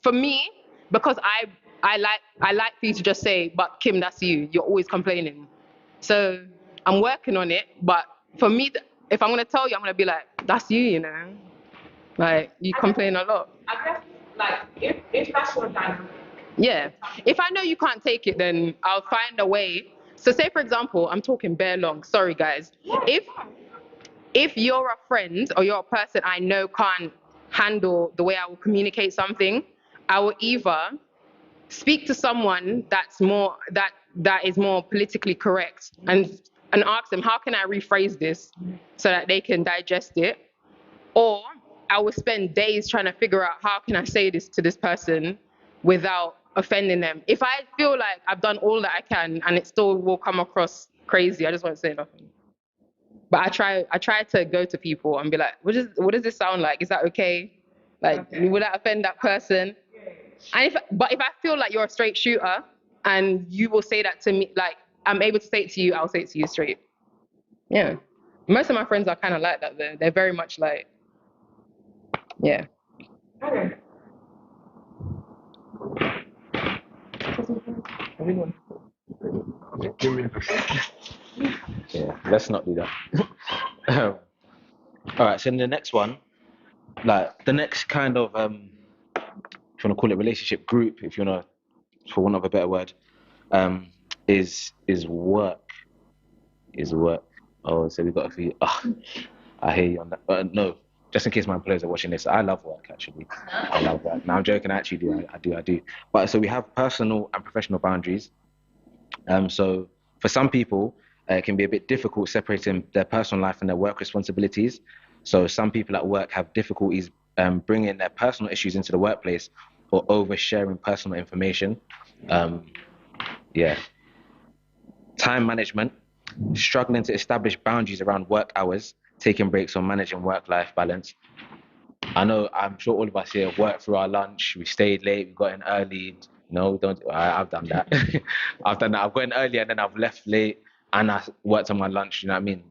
for me, because I like for you to just say, but Kim, that's you. You're always complaining. So I'm working on it. But for me, if I'm gonna tell you, I'm gonna be like, that's you, you know. Like, you complain a lot. I guess, like, if that's your dynamic. Yeah. If I know you can't take it, then I'll find a way. So say, for example, I'm talking bare long. Sorry, guys. If you're a friend or you're a person I know can't handle the way I will communicate something, I will either speak to someone that is more politically correct and ask them, how can I rephrase this so that they can digest it? Or I will spend days trying to figure out how can I say this to this person without offending them. If I feel like I've done all that I can and it still will come across crazy, I just won't say nothing. But I try to go to people and be like, what does this sound like? Is that okay? Like, will that offend that person? And if I feel like you're a straight shooter and you will say that to me, like I'm able to say it to you, I'll say it to you straight. Yeah. Most of my friends are kind of like that though. They're very much like, yeah. Okay. Yeah, let's not do that. All right, so in the next one, like the next kind of if you want to call it relationship group, if you want to, for want of a better word, is work. Is work. Oh, so we got a few. I hear you on that. No, just in case my employers are watching this, I love work actually. I love work. Now I'm joking. I actually do. I do. But so we have personal and professional boundaries. So for some people, it can be a bit difficult separating their personal life and their work responsibilities. So some people at work have difficulties bringing their personal issues into the workplace or oversharing personal information. Yeah. Time management, struggling to establish boundaries around work hours, taking breaks or managing work-life balance. I'm sure all of us here work through our lunch. We stayed late. We got in early. No, don't. I've done that. I've done that. I've gone early and then I've left late and I worked on my lunch. You know what I mean?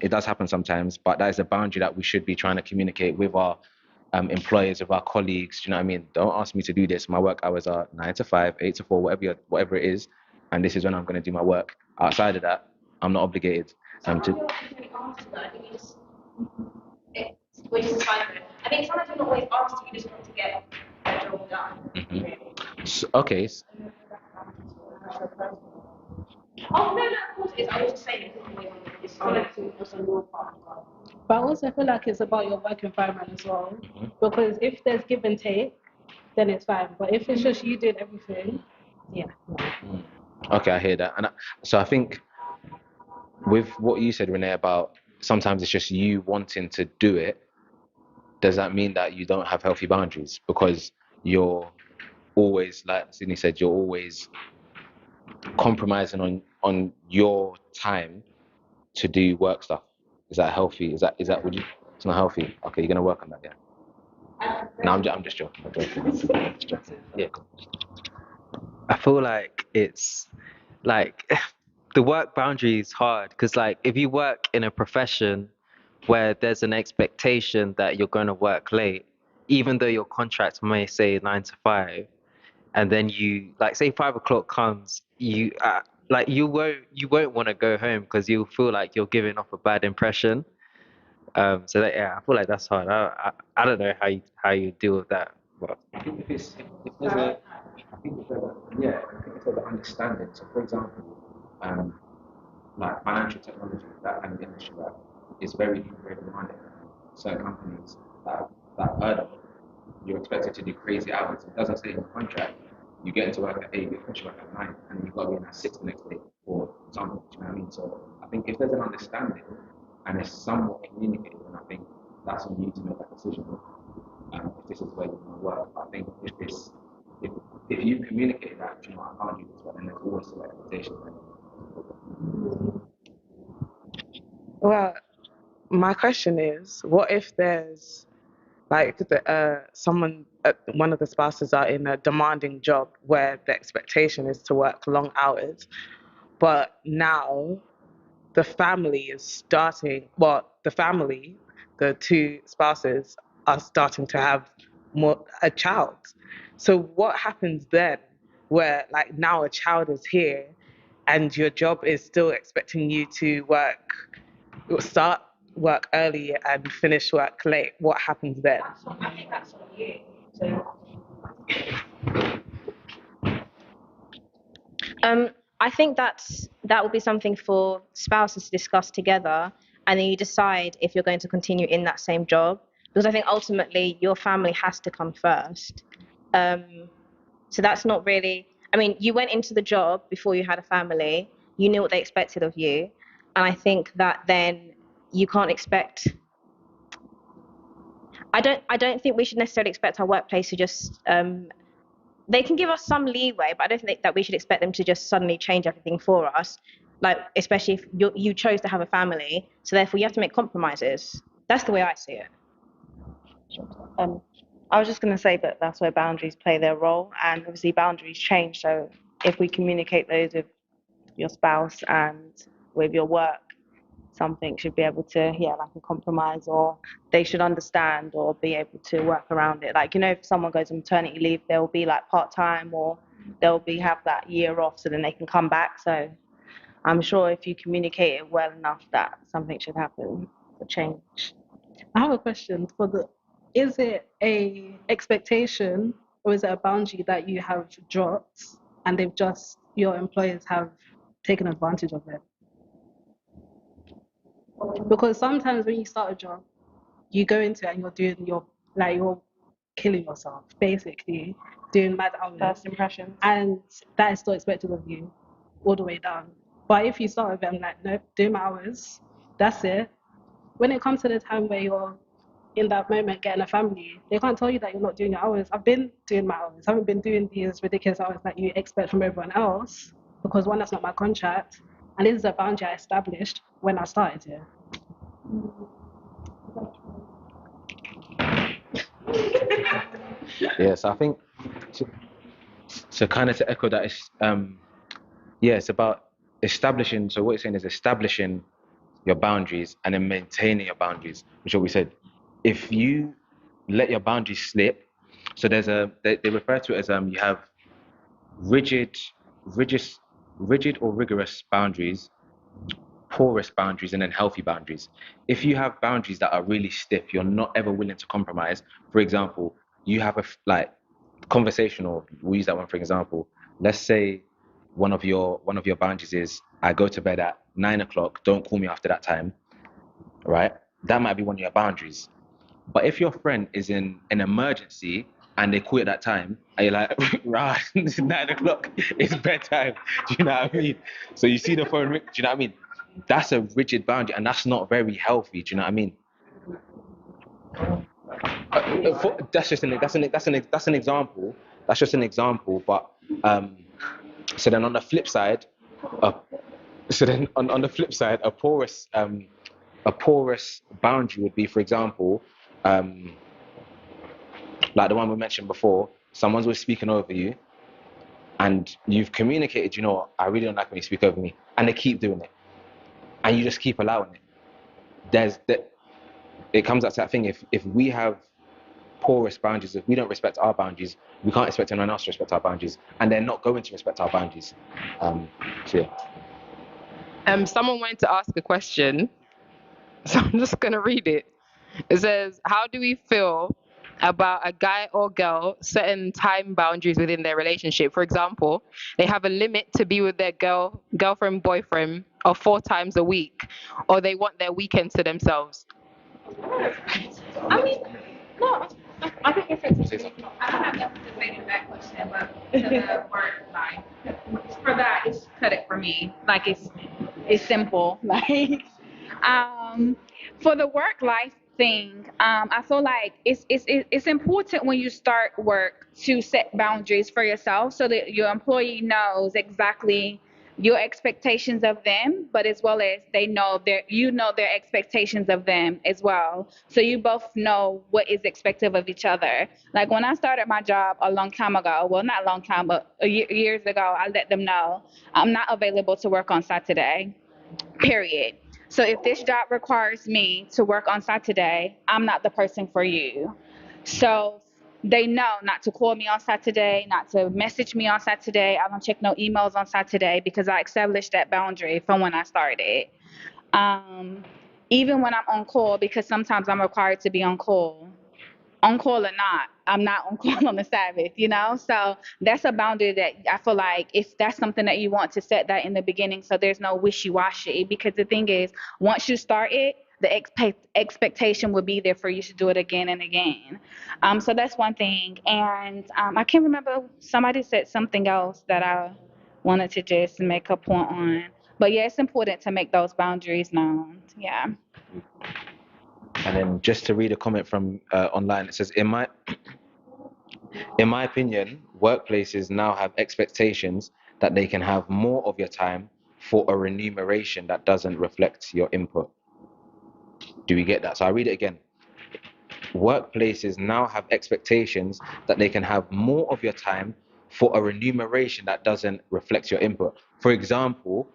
It does happen sometimes, but that is a boundary that we should be trying to communicate with our employers, with our colleagues. You know what I mean? Don't ask me to do this. My work hours are 9 to 5, 8 to 4, whatever it is, and this is when I'm going to do my work. Outside of that, I'm not obligated to. Which is fine. I think sometimes you're not always asked to, you just want to get a job done. Mm-hmm. So, okay. Oh, no, of course it is. I was just saying it's collective as a law part. But I also feel like it's about your work environment as well. Because if there's give and take, then it's fine. But if it's just you doing everything, yeah. Okay, I hear that. So I think with what you said, Renee, about sometimes it's just you wanting to do it, does that mean that you don't have healthy boundaries? Because you're always, like Sydney said, you're always compromising on your time to do work stuff. Is that healthy? Is that would you? It's not healthy. Okay, you're gonna work on that, yeah. No, I'm just joking. Yeah. I feel like it's like the work boundary is hard because like if you work in a profession where there's an expectation that you're going to work late, even though your contract may say 9 to 5, and then you like say 5 o'clock comes, you won't want to go home because you'll feel like you're giving off a bad impression. So that, yeah, I feel like that's hard. I don't know how you deal with that. But I think if there's a, I think if there's a, yeah, I think if there's an understanding. So, for example, like financial technology, that kind of industry that is very demanding. Certain companies that I've heard of, you're expected to do crazy hours. It doesn't say in the contract you get into work at 8, you finish work at 9, and you've got to be in at 6 the next day, or something. Do you know what I mean? So I think if there's an understanding and it's somewhat communicated, then I think that's on you to make that decision. If this is the way you want to work, I think if you communicate that, you know, I can't do this, but then there's always some expectation. Well, my question is, what if there's like someone, one of the spouses are in a demanding job where the expectation is to work long hours, but now the family is starting, the two spouses are starting to have a child. So what happens then where like now a child is here and your job is still expecting you to start work early and finish work late? What happens then? I think that's on you. I think that would be something for spouses to discuss together, and then you decide if you're going to continue in that same job. Because I think ultimately your family has to come first. So that's not really. I mean, you went into the job before you had a family. You knew what they expected of you, and I think that then you can't expect. I don't think we should necessarily expect our workplace to just they can give us some leeway, but I don't think that we should expect them to just suddenly change everything for us. Like, especially if you chose to have a family, so therefore you have to make compromises. That's the way I see it. I was just going to say that that's where boundaries play their role, and obviously boundaries change. So if we communicate those with your spouse and with your work, something should be able to, like a compromise, or they should understand or be able to work around it. Like, if someone goes on maternity leave, they'll be like part-time, or they'll have that year off so then they can come back. So I'm sure if you communicate it well enough that something should happen for change. I have a question is it a expectation or is it a boundary that you have dropped and your employers have taken advantage of it? Because sometimes when you start a job, you go into it and you're killing yourself, basically, doing mad hours. First impressions. And that is still expected of you all the way down. But if you start with it, I'm like, nope, do my hours, that's it. When it comes to the time where you're in that moment getting a family, they can't tell you that you're not doing your hours. I've been doing my hours. I haven't been doing these ridiculous hours that you expect from everyone else, because one, that's not my contract, and this is a boundary I established when I started here. Yes, I think to kind of to echo that, it's about establishing. So what you're saying is establishing your boundaries and then maintaining your boundaries, which is what we said. If you let your boundaries slip, so they refer to it as you have rigid or rigorous boundaries, porous boundaries, and then healthy boundaries. If you have boundaries that are really stiff, you're not ever willing to compromise. For example, you have conversational. We'll use that one for example. Let's say one of your boundaries is I go to bed at 9 o'clock. Don't call me after that time. Right? That might be one of your boundaries. But if your friend is in an emergency and they call you at that time, and you're like, right, it's 9 o'clock, it's bedtime. Do you know what I mean? So you see the phone ring. Do you know what I mean? That's a rigid boundary, and that's not very healthy. Do you know what I mean? That's just an example. That's just an example. But so then on the flip side, a porous boundary would be, for example, like the one we mentioned before. Someone's always speaking over you, and you've communicated, I really don't like when you speak over me, and they keep doing it, and you just keep allowing it. It comes out to that thing. If we have porous boundaries, if we don't respect our boundaries, we can't expect anyone else to respect our boundaries, and they're not going to respect our boundaries. So yeah. Someone wanted to ask a question, so I'm just gonna read it. It says, "How do we feel about a guy or girl setting time boundaries within their relationship? For example, they have a limit to be with their girlfriend, boyfriend, or 4 times a week, or they want their weekends to themselves." I mean, no, I think it's I don't have nothing to say to that question, but to the work life, for that, it's cut it for me. Like it's simple. Like, for the work life thing, I feel like it's important when you start work to set boundaries for yourself so that your employee knows exactly your expectations of them, but as well as they know their expectations of them as well. So you both know what is expected of each other. Like when I started my job a long time ago, well, not a long time, but years ago, I let them know I'm not available to work on Saturday, period. So if this job requires me to work on Saturday, I'm not the person for you. So they know not to call me on Saturday, not to message me on Saturday. I don't check no emails on Saturday because I established that boundary from when I started. Even when I'm on call, because sometimes I'm required to be on call, on call or not, I'm not on call on the Sabbath, you know? So that's a boundary that I feel like if that's something that you want to set that in the beginning so there's no wishy-washy. Because the thing is, once you start it, the expectation will be there for you to do it again and again. So that's one thing. And I can't remember, somebody said something else that I wanted to just make a point on. But yeah, it's important to make those boundaries known. Yeah. And then just to read a comment from online, it says, in my opinion, workplaces now have expectations that they can have more of your time for a remuneration that doesn't reflect your input. Do we get that? So I read it again. Workplaces now have expectations that they can have more of your time for a remuneration that doesn't reflect your input. For example,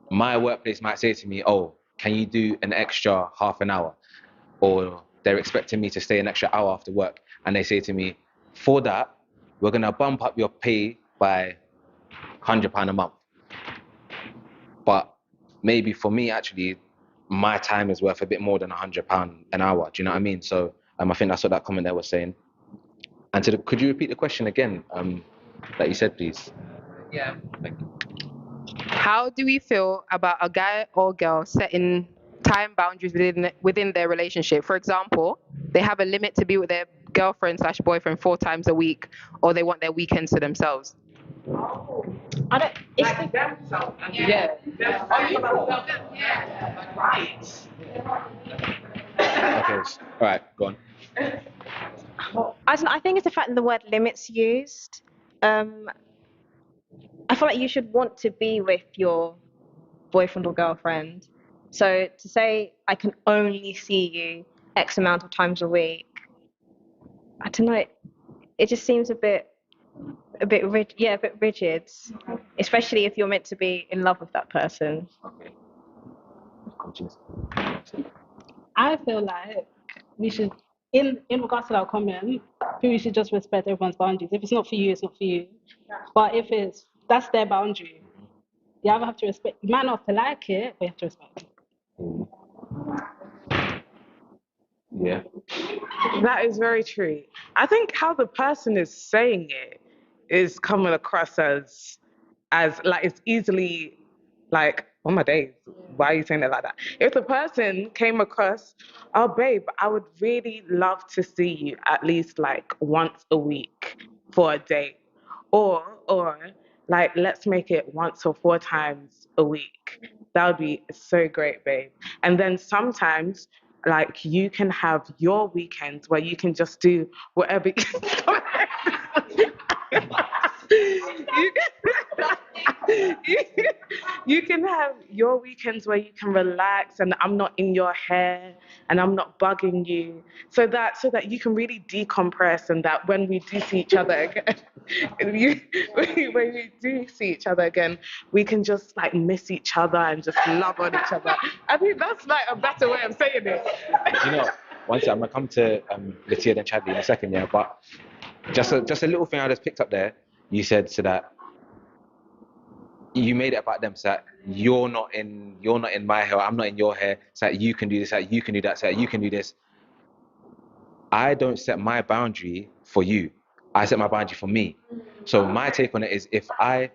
my workplace might say to me, oh, can you do an extra half an hour? Or they're expecting me to stay an extra hour after work. And they say to me, for that, we're going to bump up your pay by £100 a month. But maybe for me, actually, my time is worth a bit more than £100 an hour. Do you know what I mean? So I think that's what that comment there was saying. And could you repeat the question again that you said, please? Yeah. How do we feel about a guy or girl setting time boundaries within their relationship? For example, they have a limit to be with their girlfriend/boyfriend 4 times a week, or they want their weekends to themselves. I don't. It's Like themselves. Yeah. Right. Okay, all right, go on. I don't know, I think it's the fact that the word limit's used. I feel like you should want to be with your boyfriend or girlfriend. So to say I can only see you X amount of times a week, I don't know. It just seems a bit rigid. Yeah, a bit rigid. Especially if you're meant to be in love with that person. I feel like we should, in regards to that comment, I think we should just respect everyone's boundaries. If it's not for you, it's not for you. But if that's their boundary, you either have to respect. You might not have to like it, but you have to respect it. Yeah. That is very true. I think how the person is saying it is coming across as like it's easily like, oh my days, why are you saying it like that? If the person came across, oh babe, I would really love to see you at least like once a week for a date. Or like let's make it once or 4 times a week. That would be so great, babe. And then sometimes like you can have your weekends where you can just do whatever you can have your weekends where you can relax and I'm not in your hair and I'm not bugging you, so that you can really decompress, and that when we do see each other again when we do see each other again, we can just like miss each other and just love on each other. I think that's like a better way of saying it. You know, once I'm gonna come to Latia and Chadley in a second, yeah. But just a little thing I just picked up there. You said so that you made it about them, so that you're not in my hair, I'm not in your hair, so that you can do this, so that you can do that, so that you can do this. I don't set my boundary for you. I set my boundary for me. So my take on it is if I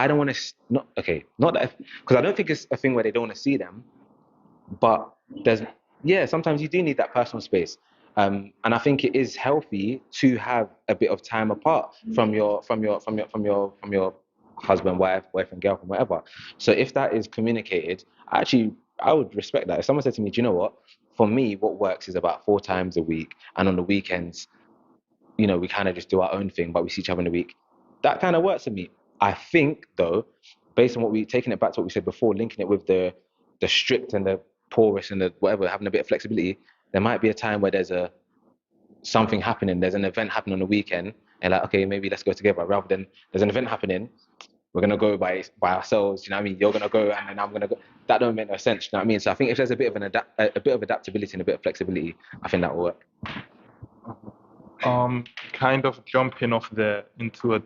don't want to, not that, because I don't think it's a thing where they don't want to see them, but sometimes you do need that personal space, and I think it is healthy to have a bit of time apart from your husband, wife, boyfriend, girlfriend, whatever. So if that is communicated, I would respect that. If someone said to me, do you know what, for me what works is about 4 times a week, and on the weekends, we kind of just do our own thing, but we see each other in the week, that kind of works for me. I think though, based on taking it back to what we said before, linking it with the strict and the porous and the whatever, having a bit of flexibility, there might be a time where there's something happening, there's an event happening on the weekend, and like, okay, maybe let's go together, rather than there's an event happening, we're gonna go by ourselves, you know what I mean? You're gonna go and then I'm gonna go. That don't make no sense, you know what I mean? So I think if there's a bit of adaptability and a bit of flexibility, I think that will work. Kind of jumping off there into a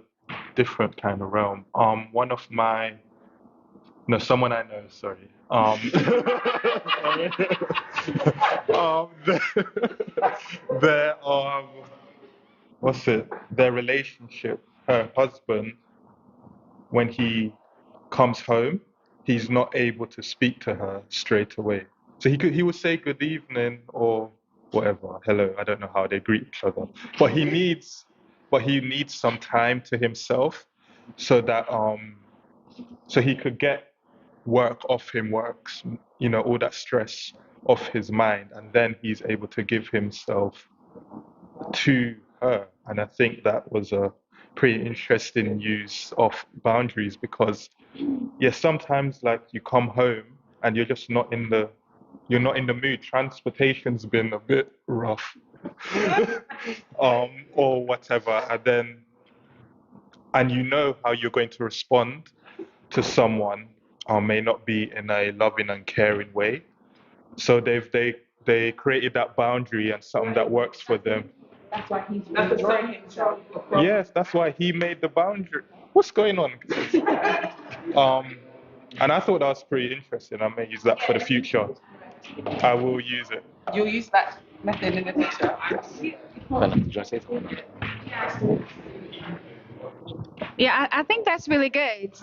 different kind of realm. One of my No, someone I know. Sorry. Their what's it? Their relationship. Her husband, when he comes home, he's not able to speak to her straight away. So he would say good evening or whatever, hello. I don't know how they greet each other, but he needs some time to himself, so that so he could get work off him, all that stress off his mind, and then he's able to give himself to her. And I think that was a pretty interesting use of boundaries, because sometimes like you come home and you're just not in the mood. Transportation's been a bit rough, or whatever, and you know how you're going to respond to someone, may not be in a loving and caring way. So they created that boundary and something that works for them. That's why he's withdrawing himself. Yes, that's why he made the boundary. What's going on? And I thought that was pretty interesting. I may use that for the future. I will use it. You'll use that method in the future. Yeah, I think that's really good.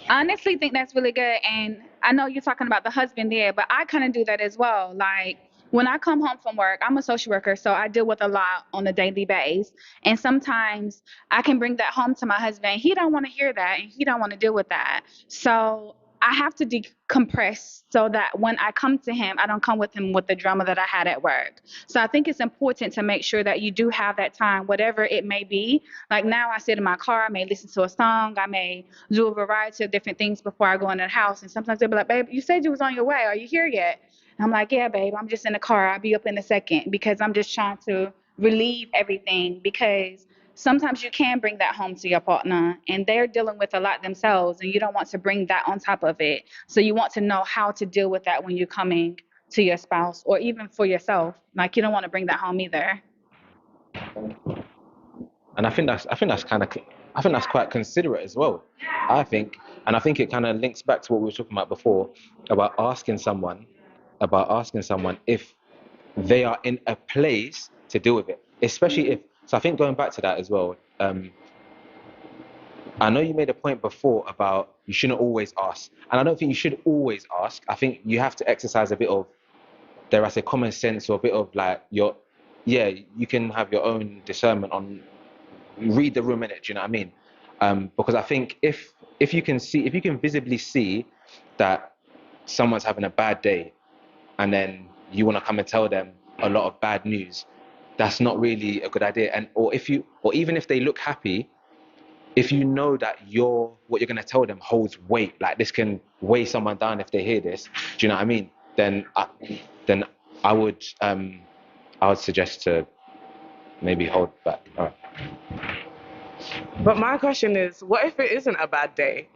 I honestly think that's really good. And I know you're talking about the husband there, but I kind of do that as well. Like when I come home from work, I'm a social worker, so I deal with a lot on a daily basis. And sometimes I can bring that home to my husband. He don't want to hear that, and he don't want to deal with that. So I have to decompress so that when I come to him, I don't come with him with the drama that I had at work. So I think it's important to make sure that you do have that time, whatever it may be. Like now I sit in my car, I may listen to a song, I may do a variety of different things before I go into the house. And sometimes they'll be like, babe, you said you was on your way. Are you here yet? And I'm like, yeah, babe, I'm just in the car. I'll be up in a second, because I'm just trying to relieve everything, because sometimes you can bring that home to your partner and they're dealing with a lot themselves, and you don't want to bring that on top of it. So you want to know how to deal with that when you're coming to your spouse, or even for yourself. Like you don't want to bring that home either. And I think that's quite considerate as well. I think it kind of links back to what we were talking about before about asking someone if they are in a place to deal with it, especially if. So I think going back to that as well. I know you made a point before about you shouldn't always ask, and I don't think you should always ask. I think you have to exercise a bit of, dare I say, common sense, or a bit of like you can have your own discernment on, read the room in it. Do you know what I mean? Because I think if you can visibly see that someone's having a bad day, and then you want to come and tell them a lot of bad news, that's not really a good idea. And or even if they look happy, if you know that what you're going to tell them holds weight, like this can weigh someone down if they hear this, do you know what I mean? Then I would suggest to maybe hold back. All right. But my question is, what if it isn't a bad day?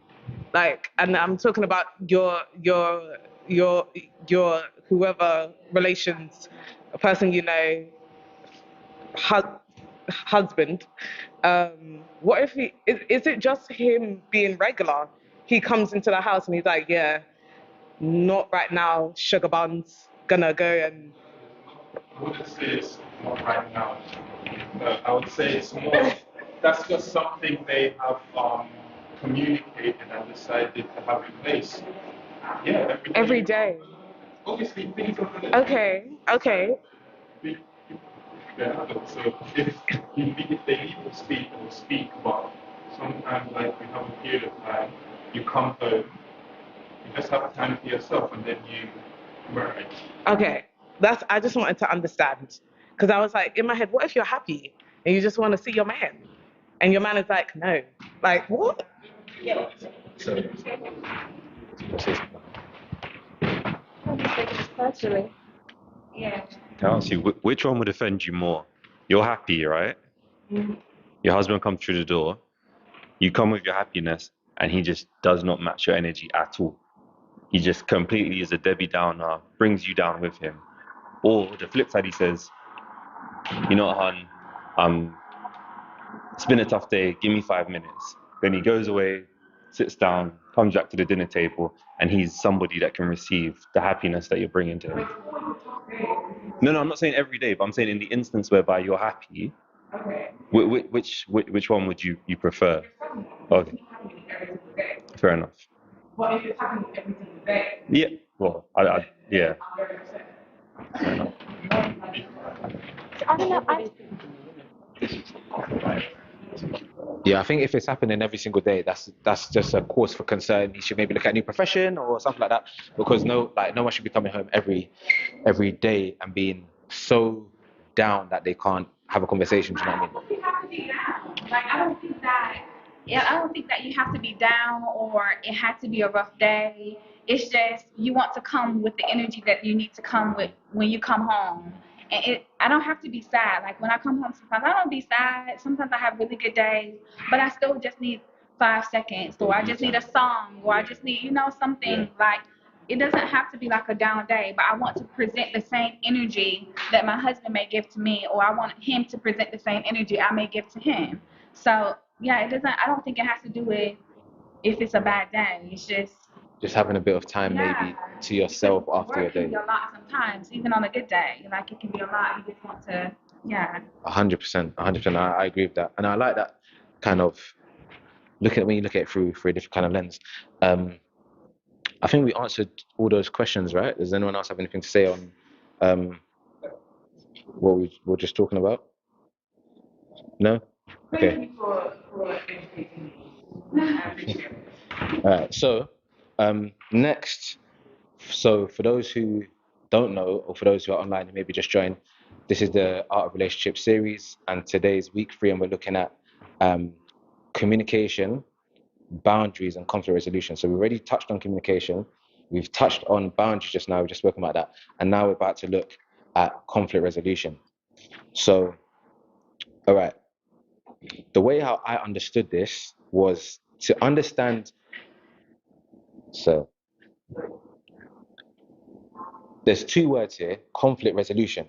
Like, and I'm talking about your whoever relations, a person you know, husband. What if is it just him being regular? He comes into the house and he's like, yeah, not right now, sugar buns, gonna go and. I wouldn't say it's not right now. I would say it's more. That's just something they have communicated and decided to have in place. Yeah, every day. Obviously, things are gonna. Okay. Yeah, so if they need to speak, they'll speak. But sometimes, like you have a period of time, you come home, you just have time for yourself, and then you merge. Okay, I just wanted to understand, because I was like in my head, what if you're happy and you just want to see your man, and your man is like, no, like what? Yeah. Personally. Yeah. Can I ask you, which one would offend you more? You're happy, right? Mm. Your husband comes through the door, you come with your happiness, and he just does not match your energy at all. He just completely is a Debbie Downer, brings you down with him. Or the flip side, he says, you know what, hon, it's been a tough day, give me 5 minutes. Then he goes away, sits down, comes back to the dinner table, and he's somebody that can receive the happiness that you're bringing to him. No, I'm not saying every day, but I'm saying in the instance whereby you're happy, which one would you prefer? Okay, fair enough. What if it's happening every single day? Yeah, well, yeah. Fair enough. I don't know. Yeah, I think if it's happening every single day, that's just a cause for concern. You should maybe look at a new profession or something like that, because no one should be coming home every day and being so down that they can't have a conversation. Do you know what I mean? You have to be down. Like I don't think that. Yeah, I don't think that you have to be down or it has to be a rough day. It's just you want to come with the energy that you need to come with when you come home. And I don't have to be sad. Like when I come home, sometimes I don't be sad. Sometimes I have really good days, but I still just need 5 seconds, or I just need a song, or I just need, something like. It doesn't have to be like a down day, but I want to present the same energy that my husband may give to me, or I want him to present the same energy I may give to him. So yeah, it doesn't. I don't think it has to do with if it's a bad day. It's Just having a bit of time maybe to yourself after your work can day. be a lot sometimes, even on a good day. Like it can be a lot. You just want to, yeah. 100%. I agree with that, and I like that kind of when you look at it through a different kind of lens. I think we answered all those questions, right? Does anyone else have anything to say on what we were just talking about? No? Okay. Thank you for educating me. I appreciate it. All right. So next, so for those who don't know, or for those who are online and maybe just joined, this is the Art of Relationship series, and today's week 3, and we're looking at communication, boundaries, and conflict resolution. So we already touched on communication, we've touched on boundaries just now, we've just spoken about that, and now we're about to look at conflict resolution. So, all right, the way how I understood this was to understand. So there's 2 words here: conflict resolution.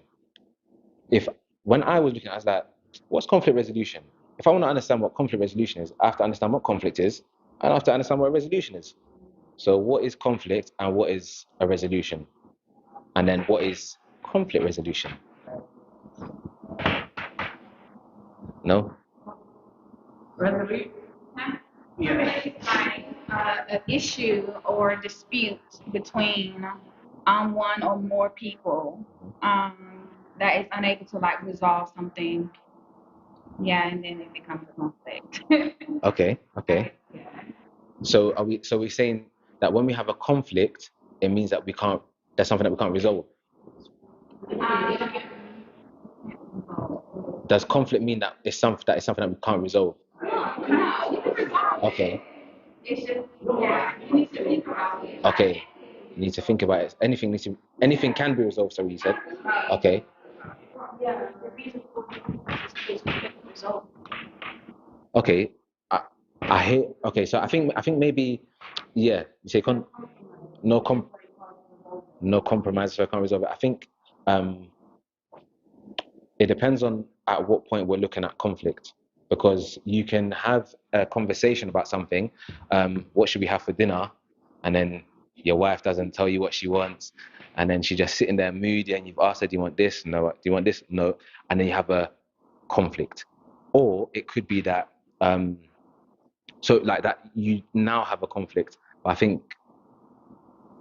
When I was looking, I was like, what's conflict resolution? If I want to understand what conflict resolution is, I have to understand what conflict is, and I have to understand what a resolution is. So what is conflict and what is a resolution? And then what is conflict resolution? No? Resolution. It's like an issue or a dispute between one or more people that is unable to like resolve something. Yeah, and then it becomes a conflict. Okay. So we're saying that when we have a conflict, it means that there's something that we can't resolve. Does conflict mean that it's something that we can't resolve? No, you can resolve it. Okay. It's just, you need to think about it. Okay. You need to think about it. Anything can be resolved, so you said. Okay. Okay. I hear. Okay, so I think maybe, yeah. You say no compromise, so I can't resolve it. I think it depends on at what point we're looking at conflict, because you can have a conversation about something. What should we have for dinner? And then your wife doesn't tell you what she wants, and then she's just sitting there moody, and you've asked her, do you want this? No. Do you want this? No. And then you have a conflict. Or it could be that so like that you now have a conflict, but I think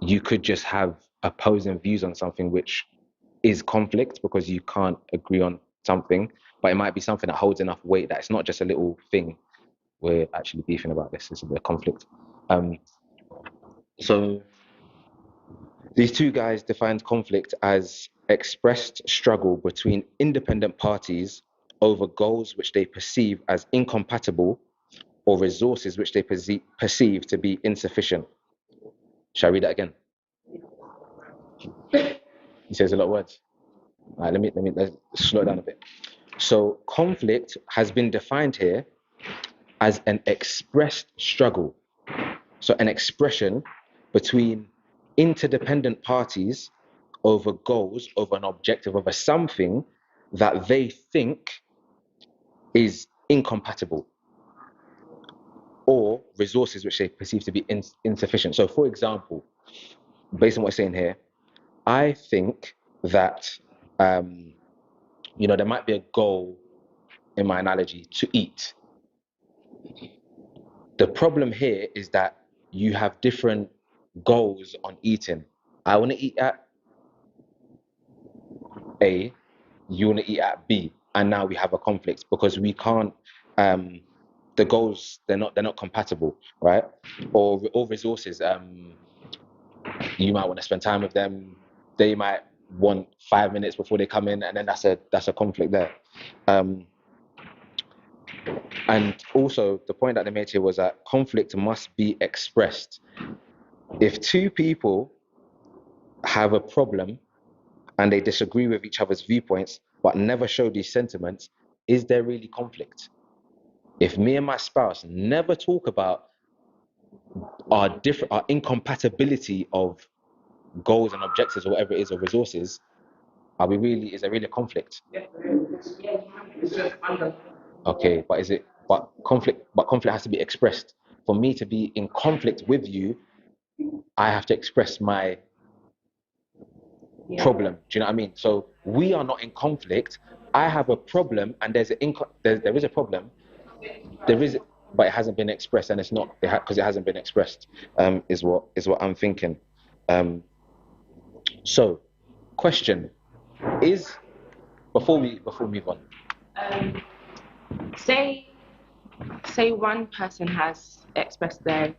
you could just have opposing views on something which is conflict because you can't agree on something, but it might be something that holds enough weight that it's not just a little thing we're actually beefing about. This is a conflict. So these 2 guys defined conflict as expressed struggle between independent parties over goals which they perceive as incompatible or resources which they perceive to be insufficient. Shall I read that again? He says a lot of words. All right, let's slow it down a bit. So conflict has been defined here as an expressed struggle. So an expression between interdependent parties over goals, over an objective, over something that they think is incompatible. or resources which they perceive to be insufficient. So, for example, based on what I'm saying here, I think that there might be a goal in my analogy to eat. The problem here is that you have different goals on eating. I want to eat at A, you want to eat at B, and now we have a conflict because we can't. The goals they're not compatible, right? Or resources. You might want to spend time with them. They might want 5 minutes before they come in, and then that's a conflict there. And also, the point that they made here was that conflict must be expressed. If two people have a problem and they disagree with each other's viewpoints, but never show these sentiments, is there really conflict? If me and my spouse never talk about our incompatibility of goals and objectives or whatever it is, or resources, is there really a conflict? Okay, but conflict has to be expressed. For me to be in conflict with you, I have to express my problem. Do you know what I mean? So we are not in conflict. I have a problem, and there is a problem. But it hasn't been expressed, and it's not because it hasn't been expressed. Is what I'm thinking. So, question is before we move on. Say one person has expressed their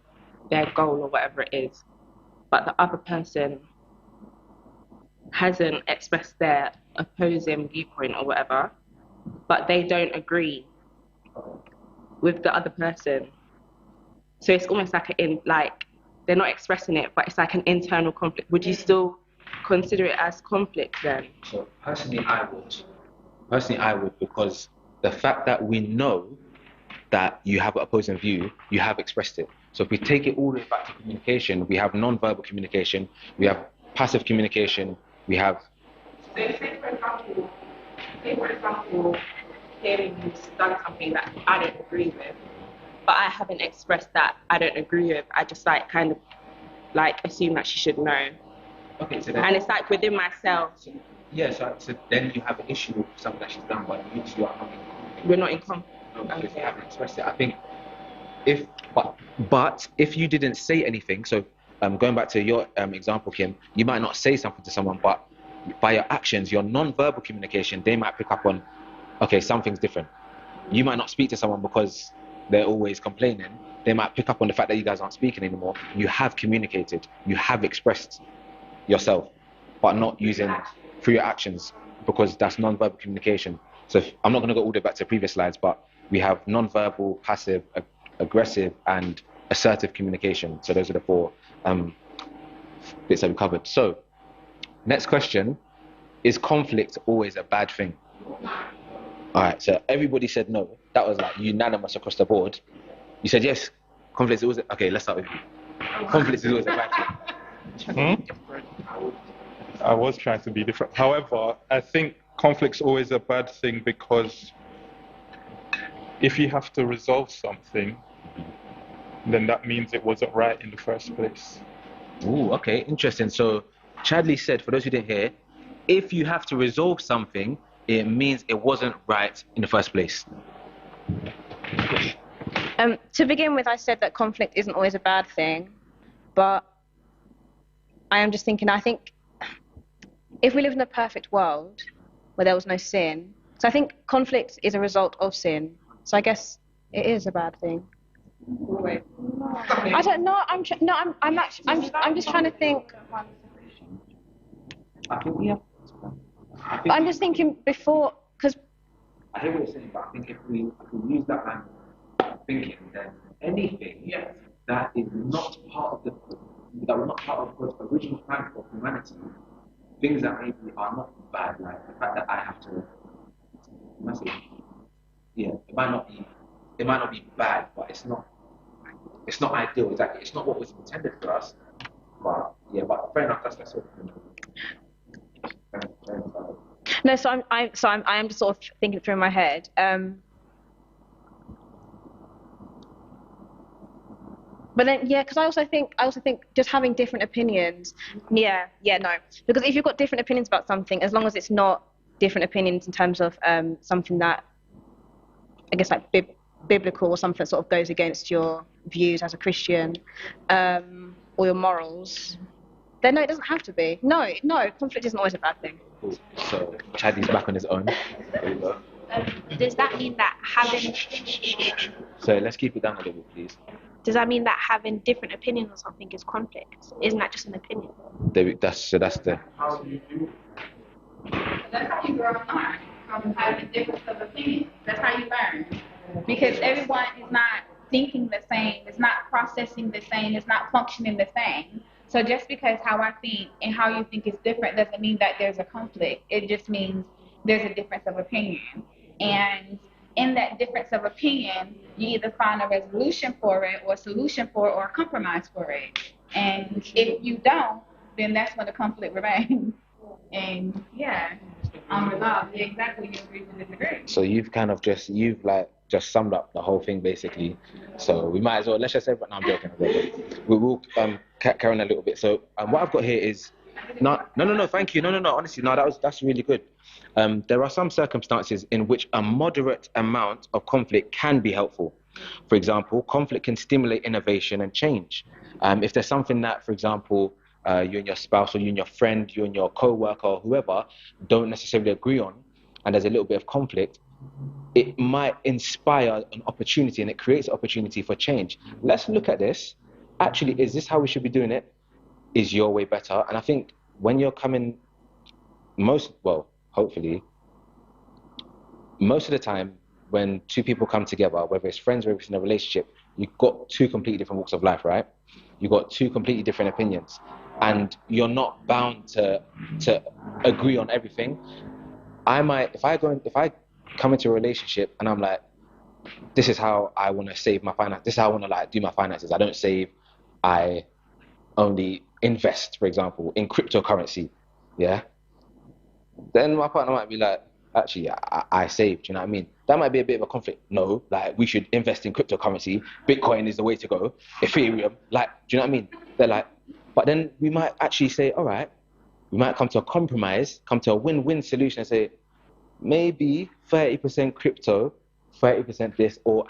goal or whatever it is, but the other person hasn't expressed their opposing viewpoint or whatever, but they don't agree with the other person. So it's almost like they're not expressing it, but it's like an internal conflict. Would you still consider it as conflict then? So personally, I would, because the fact that we know that you have an opposing view, you have expressed it. So if we take it all the way back to communication, we have non-verbal communication, we have passive communication, we have. Say for example, hearing you've done something that I don't agree with, but I haven't expressed that I don't agree with. I just kind of assume that she should know. Okay, so and it's within myself. So then you have an issue with something that she's done, but you two are not in conflict. We're not in conflict. Because you haven't expressed it. I think but if you didn't say anything, so going back to your example, Kim, you might not say something to someone, but by your actions, your non-verbal communication, they might pick up on, okay, something's different. You might not speak to someone because they're always complaining. They might pick up on the fact that you guys aren't speaking anymore. You have communicated, you have expressed yourself, but not using through your actions, because that's non-verbal communication. So I'm not going to go all the way back to previous slides, but we have non-verbal, passive, aggressive, and assertive communication. So those are the four bits that we covered. So next question, is conflict always a bad thing? All right, so everybody said no. That was unanimous across the board. You said yes, conflict is always, okay, let's start with you. Conflict is always a bad thing. I was trying to be different. However, I think conflict's always a bad thing because if you have to resolve something, then that means it wasn't right in the first place. Ooh, okay, interesting. So Chadley said, for those who didn't hear, if you have to resolve something, it means it wasn't right in the first place. To begin with, I said that conflict isn't always a bad thing, but I am just thinking, I think if we live in a perfect world where there was no sin, so I think conflict is a result of sin. So I guess it is a bad thing. Wait. I don't know. I'm just trying to think. I think we have. I'm just thinking before, because I hear what you're saying, but I think if we use that line of thinking, then anything that is not part of God's original plan for humanity, things that maybe are not bad, like the fact that I have to, it might not be bad, but it's not ideal. Exactly, it's not what was intended for us. But fair enough. That's sort of. no. So I am just sort of thinking through in my head. But then, yeah, because I also think just having different opinions, no, because if you've got different opinions about something, as long as it's not different opinions in terms of something that I guess like biblical or something that sort of goes against your views as a Christian, or your morals, then no, it doesn't have to be. No, conflict isn't always a bad thing. Cool. So Chaddy's back on his own. There we go. Does that mean that having So let's keep it down a little bit, please. does that mean that having different opinions on something is conflict? Isn't that just an opinion? That's the. That's how you grow up learn, from having a difference of opinion. That's how you learn. Because everyone is not thinking the same, is not processing the same, is not functioning the same. So just because how I think and how you think is different doesn't mean that there's a conflict. It just means there's a difference of opinion. And in that difference of opinion, you either find a resolution for it or a solution for it or a compromise for it. And if you don't, then that's when the conflict remains. And yeah, unresolved. Yeah, exactly. You agree to disagree. So you've just summed up the whole thing basically. So we might as well let's just say. No, I'm joking. We will carry on a little bit. So what I've got here is no. Thank you. No. Honestly, no. That's really good. There are some circumstances in which a moderate amount of conflict can be helpful. For example, conflict can stimulate innovation and change. If there's something that, for example, you and your spouse or you and your friend, you and your co-worker or whoever don't necessarily agree on, and there's a little bit of conflict, it might inspire an opportunity and it creates opportunity for change. Let's look at this. Actually, is this how we should be doing it? Is your way better? And I think when you're coming hopefully, most of the time when two people come together, whether it's friends or whether it's in a relationship, you've got two completely different walks of life, right? You've got two completely different opinions. And you're not bound to agree on everything. If I come into a relationship and I'm like, this is how I want to save my finances. This is how I want to do my finances. I don't save. I only invest, for example, in cryptocurrency. Yeah. Then my partner might be like, actually, I saved. You know what I mean? That might be a bit of a conflict. No, we should invest in cryptocurrency. Bitcoin is the way to go. Ethereum. Do you know what I mean? They're like, but then we might actually say, all right, we might come to a compromise, come to a win-win solution and say, maybe 30% crypto, 30% this, or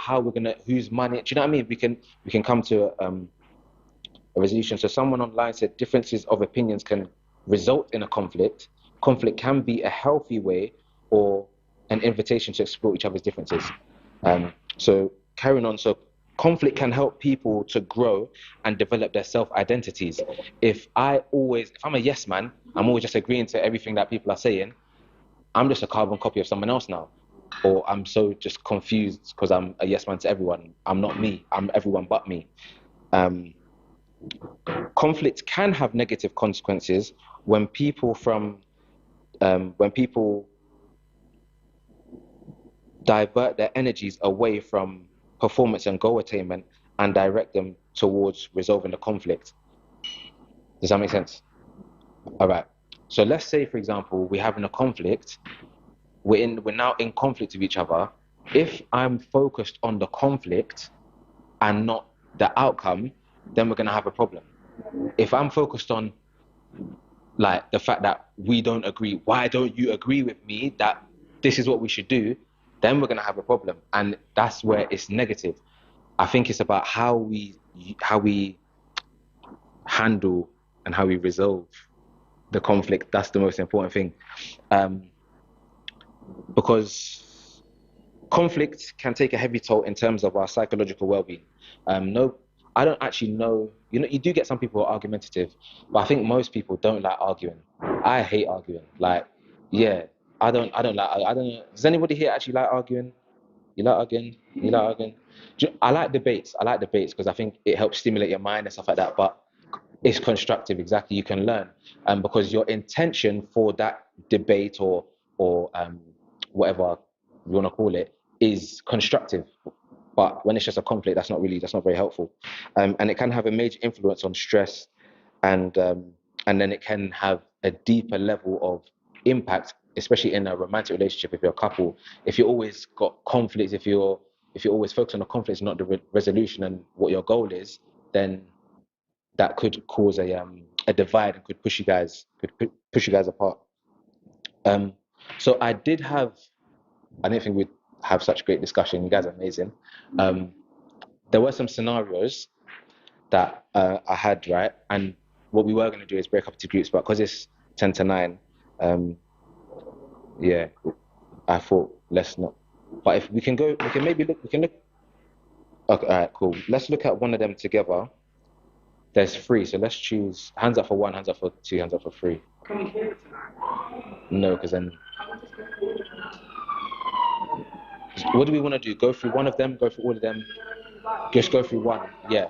whose money, do you know what I mean? We can come to a resolution. So someone online said differences of opinions can result in a conflict. Conflict can be a healthy way or an invitation to explore each other's differences. So carrying on, so conflict can help people to grow and develop their self-identities. If I'm a yes man, I'm always just agreeing to everything that people are saying, I'm just a carbon copy of someone else now. Or I'm so just confused because I'm a yes man to everyone. I'm not me, I'm everyone but me. Conflict can have negative consequences when people divert their energies away from performance and goal attainment and direct them towards resolving the conflict. Does that make sense? All right. So let's say, for example, we're having a conflict. We're now in conflict with each other. If I'm focused on the conflict and not the outcome, then we're going to have a problem. If I'm focused on the fact that we don't agree, why don't you agree with me that this is what we should do, then we're going to have a problem. And that's where it's negative. I think it's about how we handle and how we resolve the conflict. That's the most important thing. Because conflict can take a heavy toll in terms of our psychological well-being. I don't actually know. You do get some people who are argumentative, but I think most people don't like arguing. I hate arguing. I don't know. Does anybody here actually like arguing? You like arguing? You like arguing? I like debates. Because I think it helps stimulate your mind and stuff like that. But it's constructive, exactly. You can learn, because your intention for that debate or whatever you want to call it is constructive. But when it's just a conflict, that's not very helpful, and it can have a major influence on stress, and then it can have a deeper level of impact, especially in a romantic relationship. If you're a couple, if you always got conflicts, if you're always focused on the conflicts, not the resolution and what your goal is, then that could cause a divide and could push you guys apart. So I didn't think we'd have such great discussion. You guys are amazing. There were some scenarios that I had, right? And what we were going to do is break up into groups, but because it's 10 to 9, yeah, I thought let's not. But if we can go, we can maybe look, we can look. Okay, all right, cool. Let's look at one of them together. There's 3, so let's choose hands up for 1, hands up for 2, hands up for 3. Can we hear it tonight? No, because then. What do we want to do? Go through one of them? Go through all of them? Just go through one. Yeah.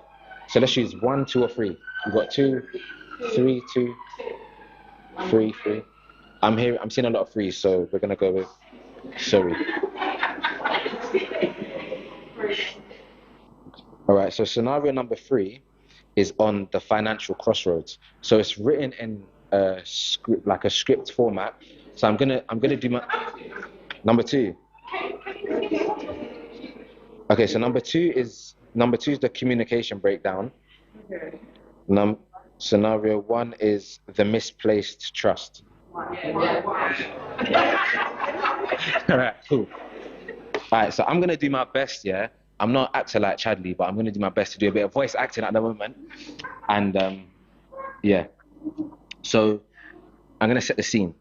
So let's choose 1, 2, or 3. We've got 2, 3, 2, 3, 3. I'm seeing a lot of 3s, so we're gonna go with. Sorry. All right. So scenario number 3 is on the financial crossroads. So it's written in a script, like a script format. So I'm gonna do my number 2. Okay. So number two is the communication breakdown. Okay. Scenario 1 is the misplaced trust. All right, cool. All right, so I'm gonna do my best. Yeah, I'm not acting like Chadley, but I'm gonna do my best to do a bit of voice acting at the moment. And yeah, so I'm gonna set the scene.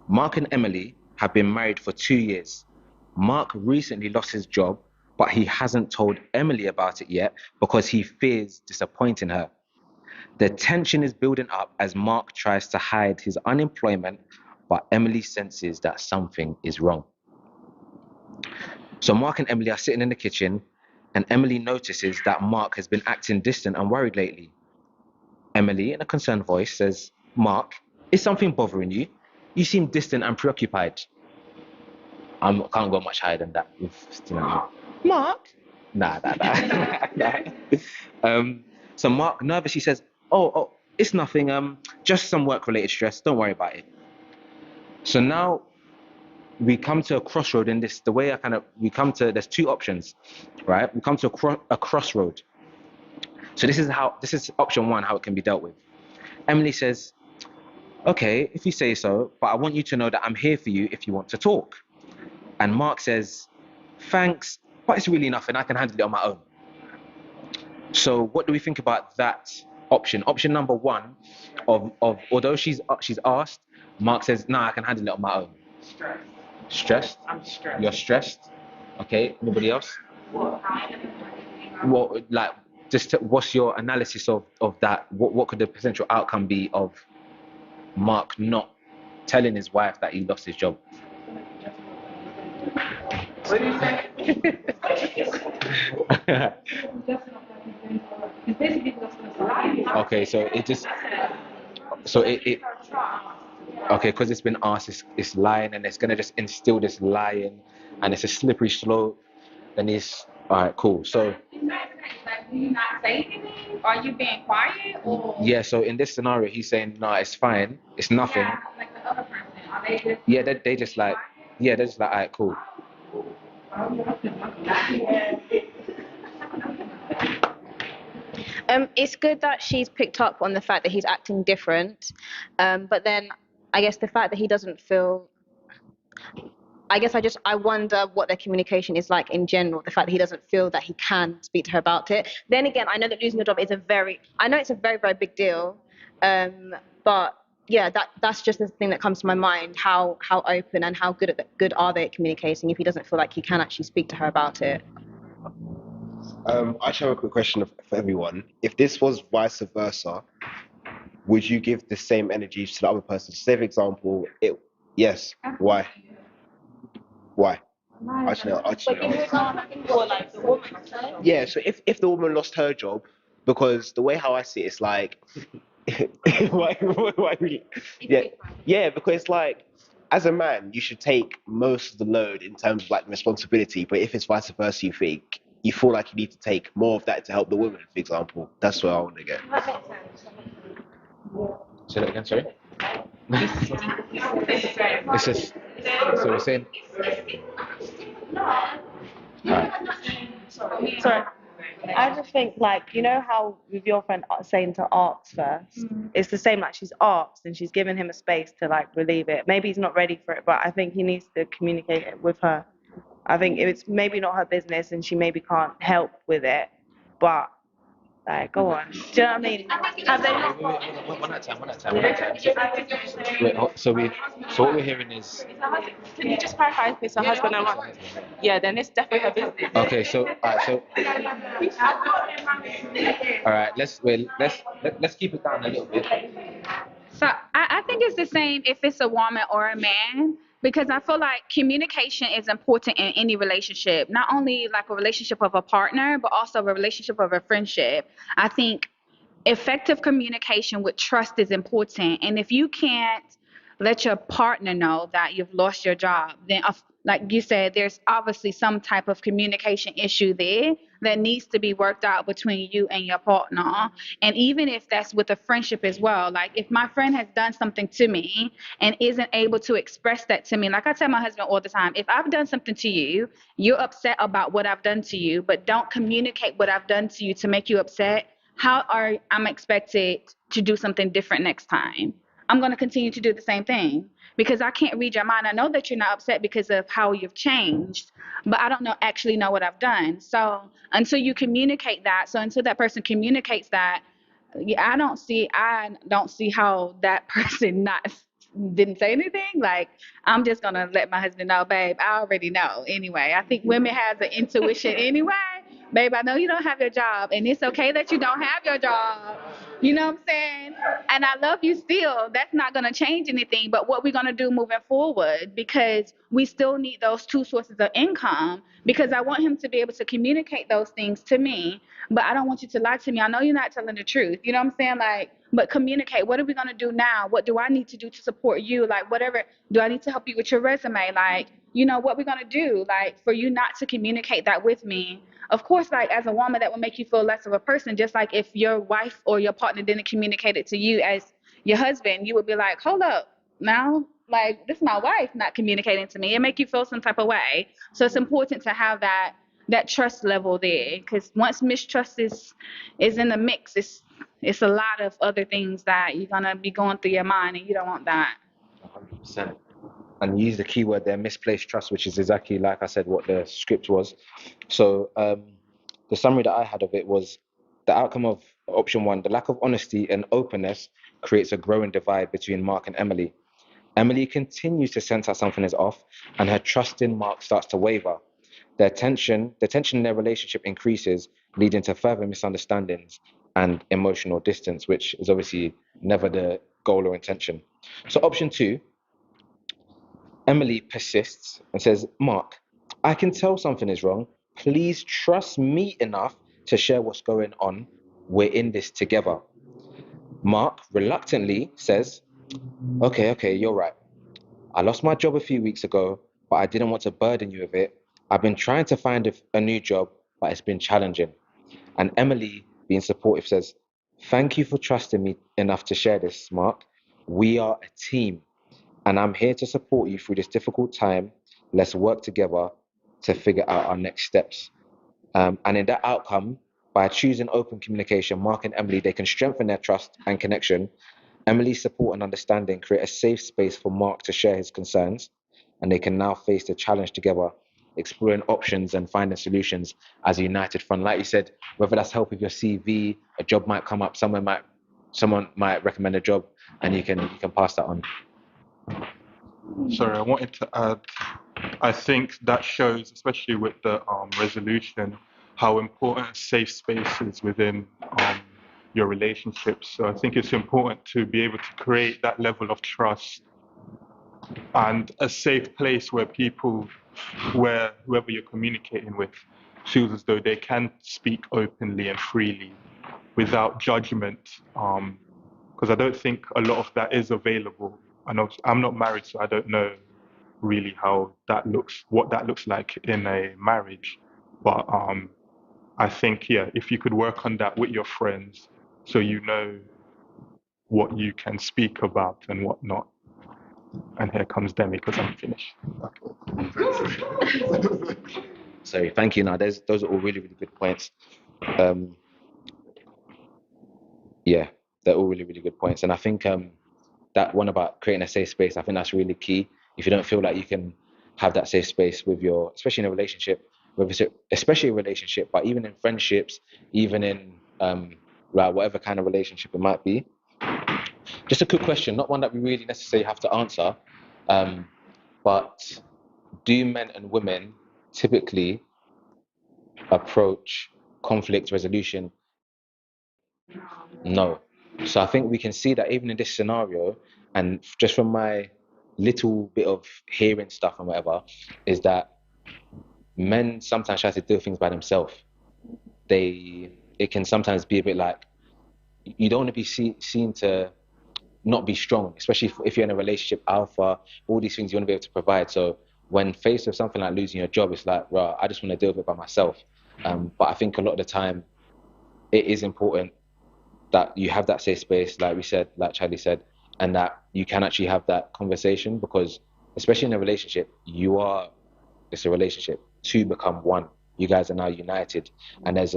Mark and Emily have been married for 2 years. Mark recently lost his job, but he hasn't told Emily about it yet because he fears disappointing her. The tension is building up as Mark tries to hide his unemployment, but Emily senses that something is wrong. So Mark and Emily are sitting in the kitchen, and Emily notices that Mark has been acting distant and worried lately. Emily, in a concerned voice, says, "Mark, is something bothering you? You seem distant and preoccupied." I can't go much higher than that. Mark? Nah. So Mark nervously says, Oh, it's nothing. Just some work-related stress. Don't worry about it. So now we come to a crossroad in this. The way there's 2 options, right? We come to a crossroad. So this is option 1, how it can be dealt with. Emily says, "Okay, if you say so, but I want you to know that I'm here for you if you want to talk." And Mark says, "Thanks, but it's really nothing. I can handle it on my own." So what do we think about that option? Option number 1 of although she's asked, Mark says, "No, I can handle it on my own." Stressed? I'm stressed. You're stressed? Okay, anybody else? What, like, what's your analysis of that? What could the potential outcome be of Mark not telling his wife that he lost his job? What do you say? Okay, so okay, because it's been asked, it's lying, and it's gonna just instill this lying, and it's a slippery slope. Then it's all right, cool. So Like, do you not say anything? Are you being quiet? Or yeah, so in this scenario, he's saying, "No, it's fine, it's nothing." yeah, like the other person, are they just Yeah, they just like, yeah, they're just like, all right, cool. It's good that she's picked up on the fact that he's acting different, but then I guess the fact that he doesn't feel. I wonder what their communication is like in general. The fact that he doesn't feel that he can speak to her about it. Then again, I know that losing your job is it's a very, very big deal, but yeah, that's just the thing that comes to my mind. How open and how good are they at communicating if he doesn't feel like he can actually speak to her about it? I actually have a quick question for everyone. If this was vice versa, would you give the same energy to the other person? Say, for example, yes. Why? Actually, yeah. So if the woman lost her job, because the way how I see it, it's like, yeah, because like, as a man, you should take most of the load in terms of like responsibility. But if it's vice versa, you feel like you need to take more of that to help the woman, for example. That's what I want to get. Say that again, sorry. It's just so we're saying. All right. Sorry. I just think, like, you know how with your friend saying to ask first, it's the same, like she's asked and she's given him a space to like relieve it. Maybe he's not ready for it, but I think he needs to communicate it with her. I think it's maybe not her business and she maybe can't help with it, but like, go on. Do you know what I mean? Have they not got... One at a time. Wait, so what we're hearing is... Can you just clarify if it's a husband and wife? Yeah, then it's definitely her business. Okay, so all right, let's keep it down a little bit. So I think it's the same if it's a woman or a man, because I feel like communication is important in any relationship, not only like a relationship of a partner, but also a relationship of a friendship. I think effective communication with trust is important. And if you can't let your partner know that you've lost your job, then like you said, there's obviously some type of communication issue there that needs to be worked out between you and your partner. And even if that's with a friendship as well, like if my friend has done something to me and isn't able to express that to me, like I tell my husband all the time, if I've done something to you, you're upset about what I've done to you, but don't communicate what I've done to you to make you upset. How are I'm expected to do something different next time? I'm going to continue to do the same thing because I can't read your mind. I know that you're not upset because of how you've changed, but I don't actually know what I've done. So until you communicate that, so until that person communicates that, I don't see how that person didn't say anything. Like, I'm just gonna let my husband know, babe, I already know anyway. I think women have the intuition anyway. Babe, I know you don't have your job, and it's okay that you don't have your job. You know what I'm saying? And I love you still. That's not gonna change anything, but what we're gonna do moving forward, because we still need those two sources of income, because I want him to be able to communicate those things to me, but I don't want you to lie to me. I know you're not telling the truth. You know what I'm saying? Like, but communicate. What are we going to do now? What do I need to do to support you? Like, whatever. Do I need to help you with your resume? Like, what we're going to do, like, for you not to communicate that with me. Of course, like, as a woman, that will make you feel less of a person. Just like if your wife or your partner didn't communicate it to you as your husband, you would be like, hold up now. Like, this is my wife not communicating to me. It make you feel some type of way. So it's important to have that trust level there, because once mistrust is in the mix, it's a lot of other things that you're gonna be going through your mind, and you don't want that. 100%. And you use the keyword there, misplaced trust, which is exactly, like I said, what the script was. So the summary that I had of it was the outcome of option one: the lack of honesty and openness creates a growing divide between Mark and Emily. Emily continues to sense that something is off, and her trust in Mark starts to waver. The tension in their relationship increases, leading to further misunderstandings and emotional distance, which is obviously never the goal or intention. So option two, Emily persists and says, Mark, I can tell something is wrong. Please trust me enough to share what's going on. We're in this together. Mark reluctantly says, okay, you're right. I lost my job a few weeks ago, but I didn't want to burden you with it. I've been trying to find a new job, but it's been challenging. And Emily, being supportive, says, thank you for trusting me enough to share this, Mark. We are a team, and I'm here to support you through this difficult time. Let's work together to figure out our next steps. And in that outcome, by choosing open communication, Mark and Emily, they can strengthen their trust and connection. Emily's support and understanding create a safe space for Mark to share his concerns, and they can now face the challenge together, exploring options and finding solutions as a united front. Like you said, whether that's help with your CV, a job might come up, someone might recommend a job, and you can pass that on. Sorry, I wanted to add, I think that shows, especially with the resolution, how important a safe space is within your relationships. So I think it's important to be able to create that level of trust and a safe place where whoever you're communicating with feels as though they can speak openly and freely without judgment. Because I don't think a lot of that is available. I know I'm not married, so I don't know really what that looks like in a marriage. But I think, if you could work on that with your friends, so you know what you can speak about and what not. And here comes Demi, because I'm finished. Sorry, thank you. Now, those are all really, really good points. Um, yeah, they're all really, really good points. And I think that one about creating a safe space, I think that's really key. If you don't feel like you can have that safe space with your, especially in a relationship, especially a relationship, but even in friendships, even in like whatever kind of relationship it might be. Just a quick question, not one that we really necessarily have to answer, but do men and women typically approach conflict resolution? No. So I think we can see that even in this scenario, and just from my little bit of hearing stuff and whatever, is that men sometimes try to do things by themselves. It can sometimes be a bit like you don't want to be seen to not be strong, especially if you're in a relationship, alpha, all these things you want to be able to provide. So when faced with something like losing your job, it's like, right, I just want to deal with it by myself. But I think a lot of the time, it is important that you have that safe space, like we said, like Charlie said, and that you can actually have that conversation, because especially in a relationship, it's a relationship. Two become one. You guys are now united, and there's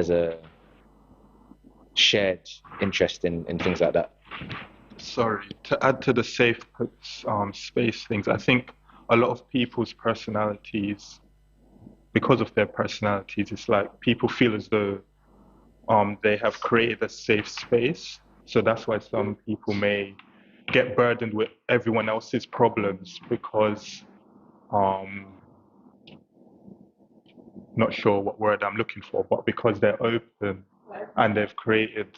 a shared interest in things like that. Sorry, to add to the safe space things, I think a lot of people's personalities, because of their personalities, it's like people feel as though they have created a safe space. So that's why some people may get burdened with everyone else's problems because not sure what word I'm looking for, but because they're open and they've created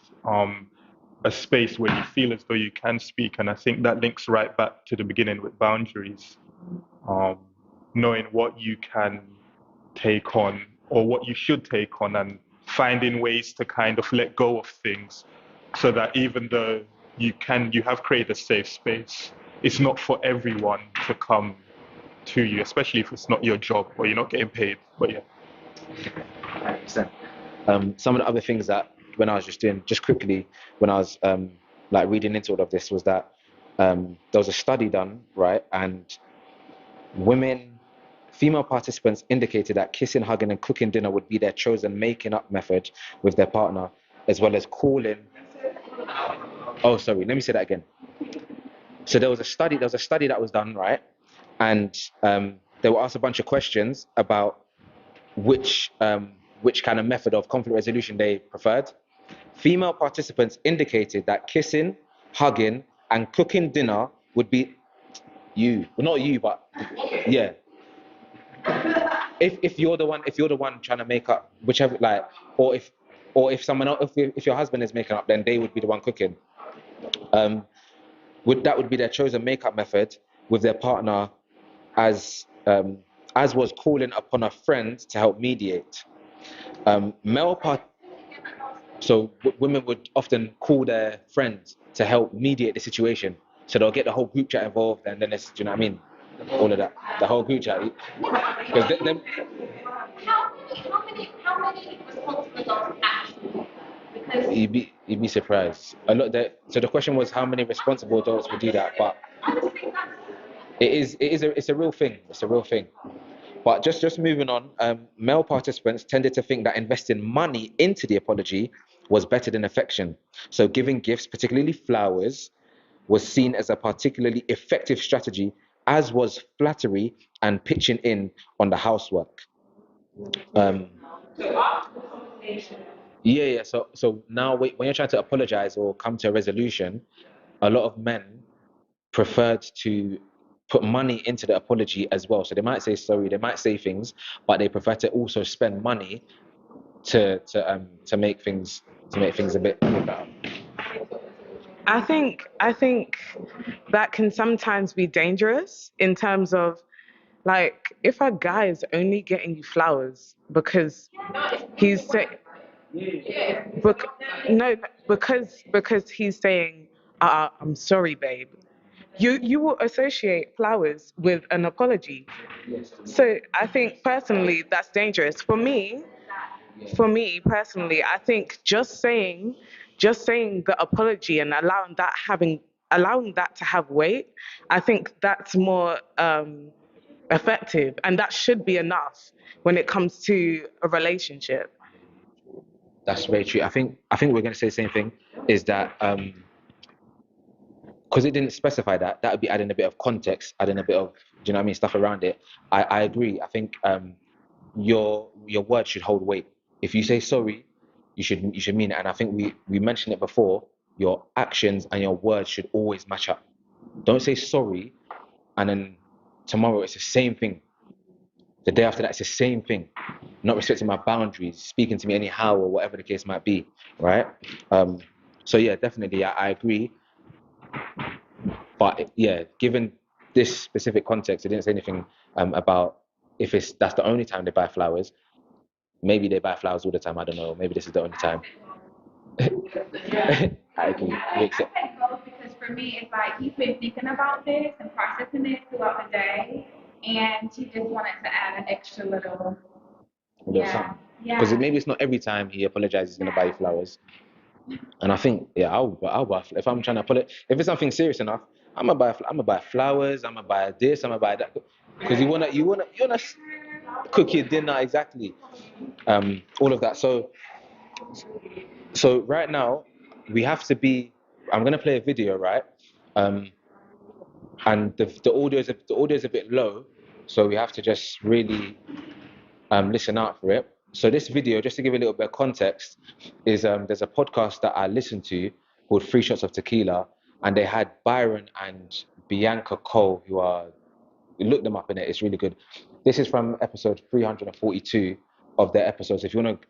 a space where you feel as though you can speak. And I think that links right back to the beginning with boundaries, knowing what you can take on or what you should take on, and finding ways to kind of let go of things, so that even though you have created a safe space, it's not for everyone to come to you, especially if it's not your job or you're not getting paid. But yeah. 100%. Some of the other things that when I was just quickly, when I was like reading into all of this, was that there was a study done, right? And female participants indicated that kissing, hugging, and cooking dinner would be their chosen making up method with their partner, as well as calling. Oh, sorry, let me say that again. So there was a study that was done, right? And they were asked a bunch of questions about which kind of method of conflict resolution they preferred. Female participants indicated that kissing, hugging, and cooking dinner would be not you, but yeah. If you're the one trying to make up, whichever, like, or if someone else, if your husband is making up, then they would be the one cooking. That would be their chosen makeup method with their partner, as was calling upon a friend to help mediate. Women would often call their friends to help mediate the situation. So they'll get the whole group chat involved, and then do you know what I mean? All of that, the whole group chat. Because How many responsible adults actually do that? Because you'd be surprised. So the question was how many responsible adults would do that, but it's a real thing. It's a real thing. But just moving on, male participants tended to think that investing money into the apology was better than affection. So giving gifts, particularly flowers, was seen as a particularly effective strategy, as was flattery and pitching in on the housework. Yeah. So now when you're trying to apologize or come to a resolution, a lot of men preferred to put money into the apology as well. So they might say sorry, they might say things, but they prefer to also spend money to make things a bit better. I think that can sometimes be dangerous in terms of, like, if a guy is only getting you flowers because he's saying, no, because he's saying, I'm sorry, babe. You will associate flowers with an apology. So I think personally that's dangerous. For me personally, I think just saying the apology and allowing that to have weight, I think that's more effective, and that should be enough when it comes to a relationship. That's very true. I think we're going to say the same thing. Is that because it didn't specify that would be adding a bit of context, adding a bit of, do you know what I mean, stuff around it. I agree. I think your word should hold weight. If you say sorry, you should mean it. And I think we mentioned it before. Your actions and your words should always match up. Don't say sorry, and then tomorrow it's the same thing. The day after that, it's the same thing. Not respecting my boundaries, speaking to me anyhow, or whatever the case might be, right? So yeah, definitely, I agree. But yeah, given this specific context, it didn't say anything about if that's the only time they buy flowers. Maybe they buy flowers all the time. I don't know. Maybe this is the only time. I agree. Because for me, it's like he's been thinking about this and processing it throughout the day, and he just wanted to add an extra little. Yeah. Because maybe it's not every time he apologizes he's gonna buy you flowers. And I think, yeah, I'll buy. If I'm trying to pull it, if it's something serious enough, I'm gonna buy flowers. I'm gonna buy this. I'm gonna buy that. Because you wanna cook your dinner, exactly. All of that. So right now we have to be. I'm gonna play a video, right? And the audio is a bit low, so we have to just really listen out for it. So this video, just to give a little bit of context, is there's a podcast that I listened to called 3 Shots of Tequila, and they had Byron and Bianca Cole, who are, look them up in it, it's really good. This is from episode 342 of their episodes. If you want to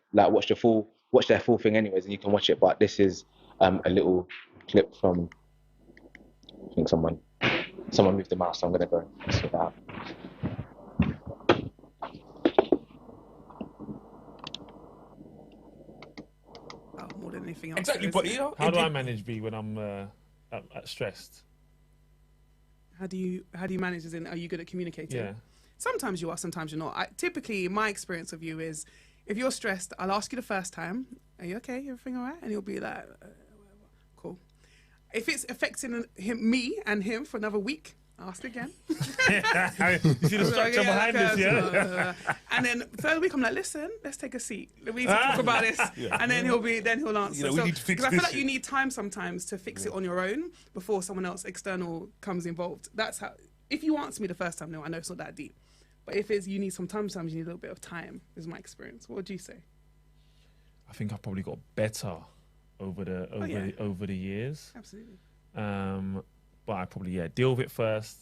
watch their full thing anyways, and you can watch it, but this is a little clip from, I think someone moved the mouse, so I'm going to go and sort that out. More than anything else. Exactly, but you know, how do I manage B when I'm stressed? How do you manage? As in, are you good at communicating? Yeah. Sometimes you are, sometimes you're not. Typically, my experience of you is, if you're stressed, I'll ask you the first time, "Are you okay? Everything all right?" And you'll be like, "Cool." If it's affecting me and him for another week, ask again. You see the structure behind this, yeah? And then third week, I'm like, listen, let's take a seat. We need to talk about this. Yeah. And then he'll answer. We need to fix because I feel this like you need time sometimes to fix it on your own before someone else external comes involved. That's how, if you answer me the first time, no, I know it's not that deep. But if it's, you need sometimes you need a little bit of time, is my experience. What would you say? I think I've probably got better over the years. Absolutely. But I probably deal with it first.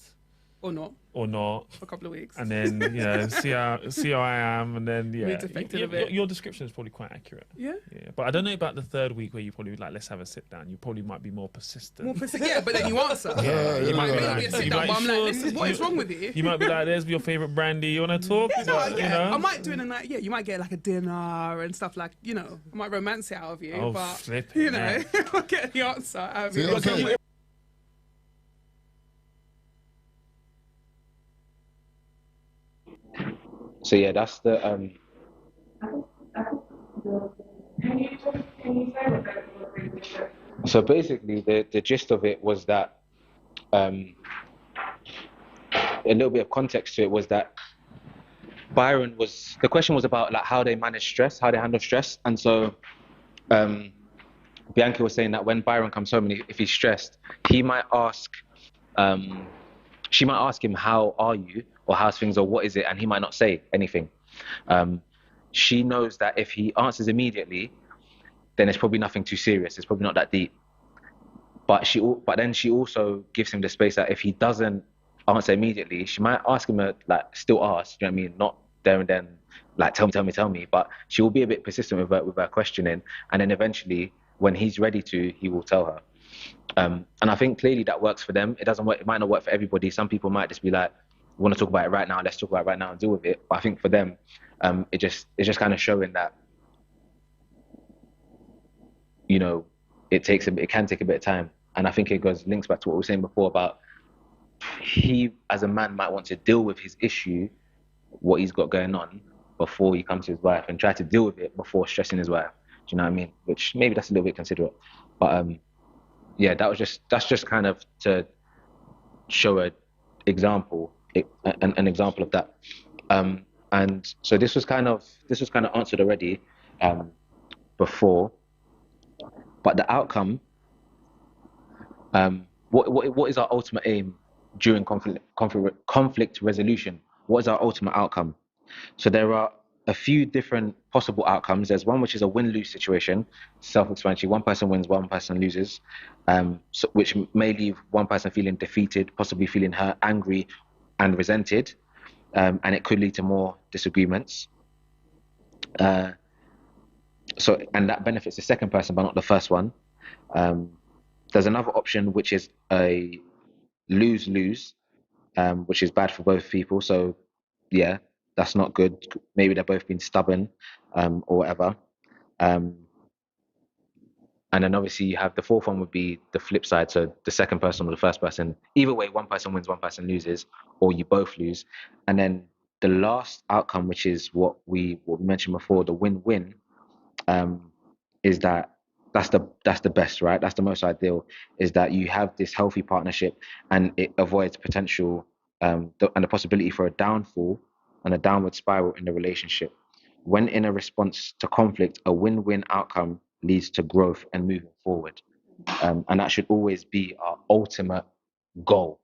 Or not. For a couple of weeks. And then see how I am, and then your description is probably quite accurate. Yeah. Yeah. But I don't know about the third week where you probably like, let's have a sit down. You probably might be more persistent. Yeah, but then you answer. You might be like, sit down, but I'm like, listen, what is wrong with you? You might be like, there's your favourite brandy. You want to talk? I might do it in a night. Yeah, you might get like a dinner and stuff like, I might romance it out of you, but I'll get the answer out of you. Okay. So yeah, that's the So basically, the gist of it was that a little bit of context to it was that the question was about like how they manage stress, how they handle stress, and so Bianca was saying that when Byron comes home and if he's stressed, he might ask, she might ask him, "How are you?" or "How's things?" or "What is it?" and he might not say anything. She knows that if he answers immediately, then it's probably nothing too serious. It's probably not that deep. But then she also gives him the space that if he doesn't answer immediately, she might ask him still ask. Do you know what I mean? Not there and then, like tell me. But she will be a bit persistent with her questioning, and then eventually, when he's ready to, he will tell her. And I think clearly that works for them. It doesn't work. It might not work for everybody. Some people might just be like, "We want to talk about it right now. Let's talk about it right now and deal with it." But I think for them, it's just kind of showing that, it can take a bit of time. And I think it links back to what we were saying before about he, as a man, might want to deal with his issue, what he's got going on, before he comes to his wife, and try to deal with it before stressing his wife. Do you know what I mean? Which maybe that's a little bit considerate. But that's just kind of to show an example an example of that. And so this was kind of answered already before, but the outcome, what is our ultimate aim during conflict resolution? What is our ultimate outcome? So there are a few different possible outcomes. There's one which is a win-lose situation, self-explanatory. One person wins, one person loses, which may leave one person feeling defeated, possibly feeling hurt, angry, and resented, and it could lead to more disagreements. And that benefits the second person, but not the first one. There's another option which is a lose-lose, which is bad for both people. So, yeah, that's not good. Maybe they're both being stubborn, or whatever. And then obviously you have the fourth one would be the flip side. So the second person or the first person. Either way, one person wins, one person loses, or you both lose. And then the last outcome, which is what we mentioned before, the win-win, is that's the best, right? That's the most ideal, is that you have this healthy partnership and it avoids potential and the possibility for a downfall and a downward spiral in the relationship. When in a response to conflict, a win-win outcome leads to growth and moving forward. And that should always be our ultimate goal.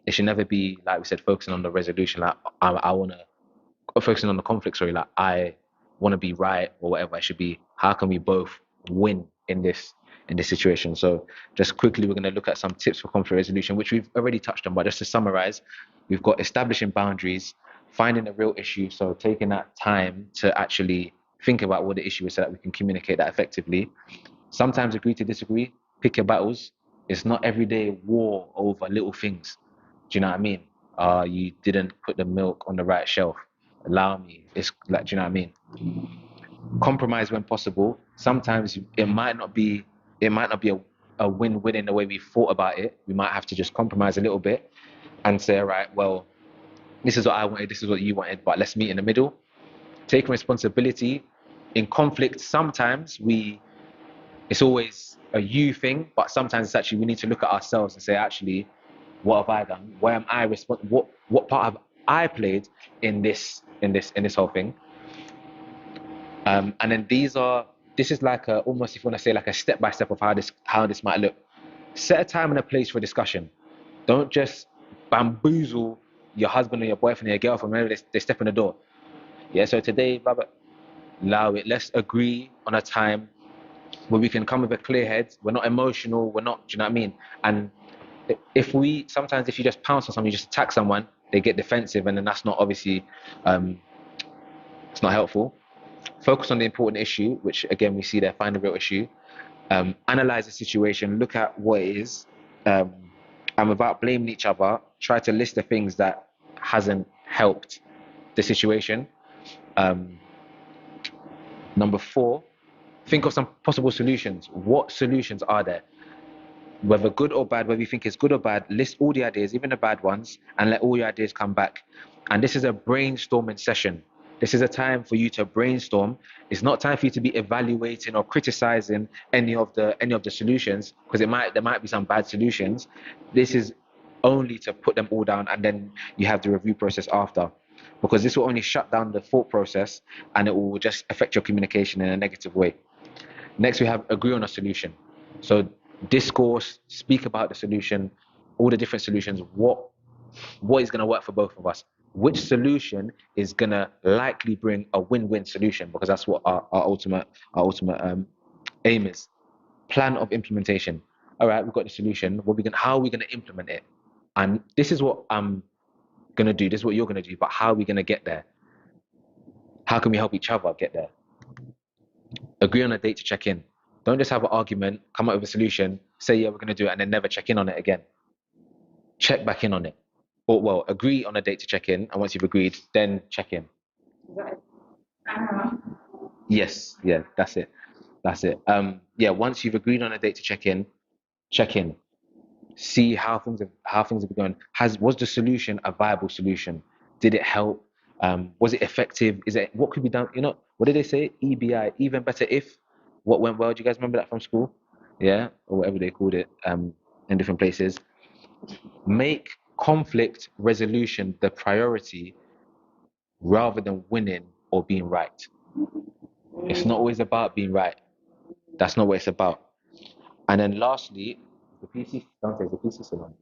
It should never be, like we said, focusing on the resolution. Like I want to focusing on the conflict. Sorry, like I want to be right or whatever. It should be, how can we both win in this situation? So just quickly, we're going to look at some tips for conflict resolution, which we've already touched on. But just to summarize, we've got establishing boundaries, finding a real issue. So taking that time to actually think about what the issue is so that we can communicate that effectively. Sometimes agree to disagree, pick your battles. It's not everyday war over little things. Do you know what I mean? You didn't put the milk on the right shelf. Allow me. It's like, do you know what I mean? Compromise when possible. Sometimes it might not be a win-win in the way we thought about it. We might have to just compromise a little bit and say, all right, well, this is what I wanted, this is what you wanted, but let's meet in the middle. Taking responsibility. In conflict, sometimes it's always a you thing, but sometimes it's actually we need to look at ourselves and say, actually, what have I done? Where am I what part have I played in this whole thing? And then this is like almost, if you want to say, like a step-by-step of how this might look. Set a time and a place for discussion. Don't just bamboozle your husband or your boyfriend or your girlfriend whenever they step in the door. Yeah, so today, blah, blah, allow it. Let's agree on a time where we can come with a clear head. We're not emotional. We're not, do you know what I mean? And if you just pounce on someone, you just attack someone, they get defensive, and then that's not obviously, it's not helpful. Focus on the important issue, which again we see there, find the real issue. Analyze the situation, look at what it is, and without blaming each other, try to list the things that hasn't helped the situation. Number 4, think of some possible solutions. What solutions are there? Whether good or bad, whether you think it's good or bad, list all the ideas, even the bad ones, and let all your ideas come back. And this is a brainstorming session. This is a time for you to brainstorm. It's not time for you to be evaluating or criticizing any of the solutions, because there might be some bad solutions. This is only to put them all down, and then you have the review process after, because this will only shut down the thought process and it will just affect your communication in a negative way. Next, we have agree on a solution. So discourse, speak about the solution, all the different solutions. What is going to work for both of us? Which solution is going to likely bring a win-win solution? Because that's what our ultimate aim is. Plan of implementation. All right, we've got the solution. How are we going to implement it? And this is what I'm going to do. This is what you're going to do. But how are we going to get there? How can we help each other get there? Agree on a date to check in. Don't just have an argument, come up with a solution, say, yeah, we're going to do it, and then never check in on it again. Check back in on it. Or, well, agree on a date to check in, and once you've agreed, then check in. Yes, yeah, that's it. Yeah, once you've agreed on a date to check in. See how things have been going. Was the solution a viable solution? Did it help? Was it effective? What could be done? You know, what did they say? EBI, even better if. What went well? Do you guys remember that from school? Yeah, or whatever they called it in different places. Make conflict resolution the priority rather than winning or being right. It's not always about being right. That's not what it's about. And then lastly, the PC, Dante, is the PC still on?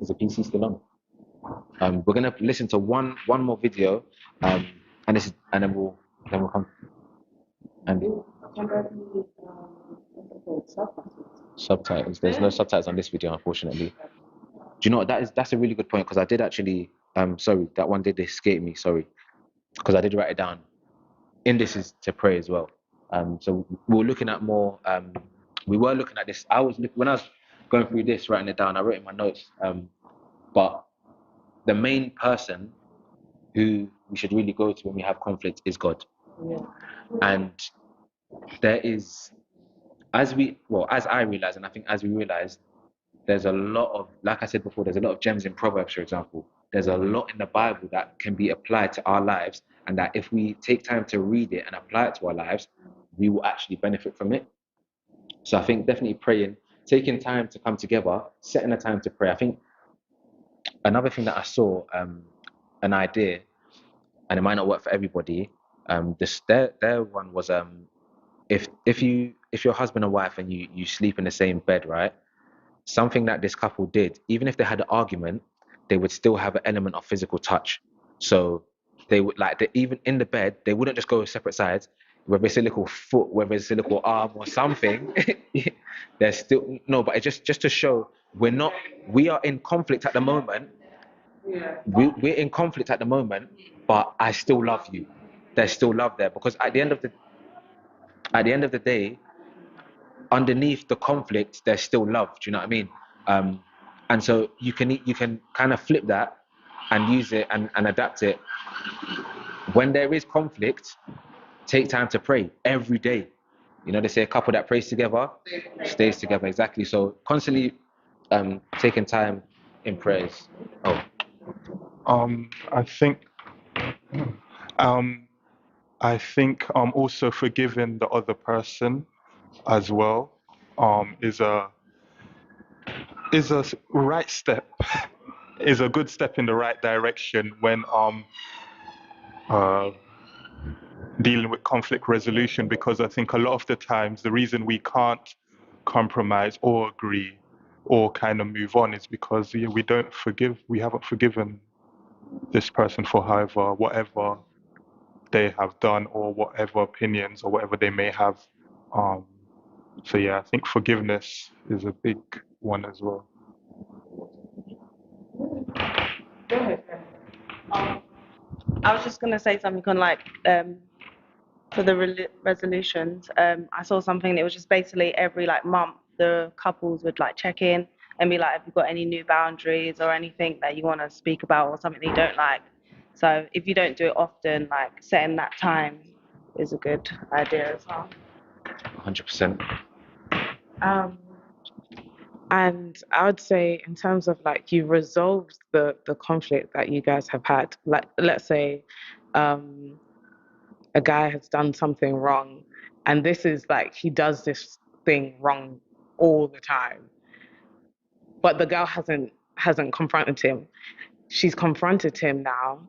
Is the PC still on? We're gonna listen to one more video, and then we'll come. And subtitles. There's no subtitles on this video, unfortunately. Do you know what? That's a really good point, because I did actually. Sorry, that one did escape me. Sorry, because I did write it down. In this is to pray as well. So we were looking at more. We were looking at this. When I was going through this, writing it down. I wrote in my notes. But the main person who we should really go to when we have conflict is God. Yeah. And there is, as I realize, and I think as we realize, there's a lot of, like I said before, there's a lot of gems in Proverbs, for example. There's a lot in the Bible that can be applied to our lives, and that if we take time to read it and apply it to our lives, we will actually benefit from it. So I think definitely praying, taking time to come together, setting a time to pray. I think another thing that I saw, an idea, and it might not work for everybody. Their one was if you're husband and wife and you sleep in the same bed, right? Something that this couple did, even if they had an argument, they would still have an element of physical touch. So they would even in the bed, they wouldn't just go separate sides. Whether it's a little foot, whether it's a little arm or something, there's still no. But it's just to show we are in conflict at the moment. We're in conflict at the moment, but I still love you. There's still love there, because at the end of the day, underneath the conflict, there's still love. Do you know what I mean? And so you can kind of flip that and use it and adapt it. When there is conflict, take time to pray every day. You know, they say a couple that prays together stays together. Exactly. So constantly taking time in prayers. I think also forgiving the other person as well is a right step, is a good step in the right direction when dealing with conflict resolution, because I think a lot of the times the reason we can't compromise or agree or kind of move on is because we haven't forgiven this person for whatever they have done, or whatever opinions or whatever they may have. So yeah, I think forgiveness is a big one as well. I was just gonna say something on for the resolutions. I saw something that was just basically every month the couples would check in and be like, have you got any new boundaries or anything that you want to speak about or something that you don't like? So if you don't do it often, setting that time is a good idea as well. 100%. And I would say, in terms of you resolved the conflict that you guys have had, let's say a guy has done something wrong, and this is he does this thing wrong all the time, but the girl hasn't confronted him. She's confronted him now.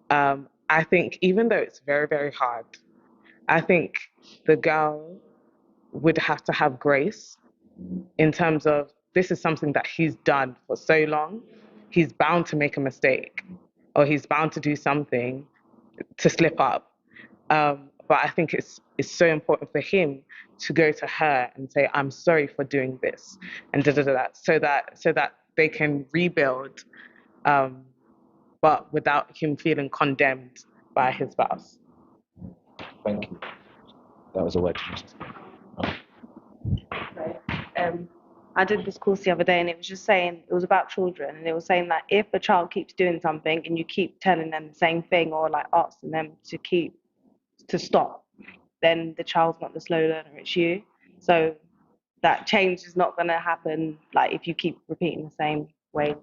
I think even though it's very, very hard, I think the girl would have to have grace in terms of, this is something that he's done for so long. He's bound to make a mistake, or he's bound to do something to slip up. But I think it's so important for him to go to her and say, I'm sorry for doing this, and so that they can rebuild, but without him feeling condemned by his spouse. Thank you. That was a word. I did this course the other day, and it was about children, and it was saying that if a child keeps doing something and you keep telling them the same thing, or asking them to stop, then the child's not the slow learner, it's you. So that change is not going to happen if you keep repeating the same ways.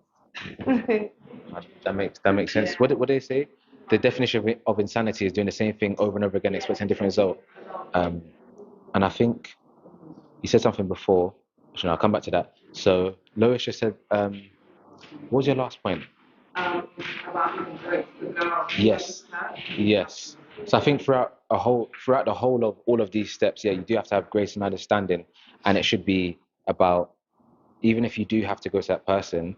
That makes sense. Yeah. What do they say? The definition of insanity is doing the same thing over and over again, expecting a different result. And I think you said something before. Actually, I'll come back to that. So Lois just said, what was your last point? about giving grace to the girl. Yes. Yes. So I think throughout the whole of all of these steps, yeah, you do have to have grace and understanding, and it should be about, even if you do have to go to that person,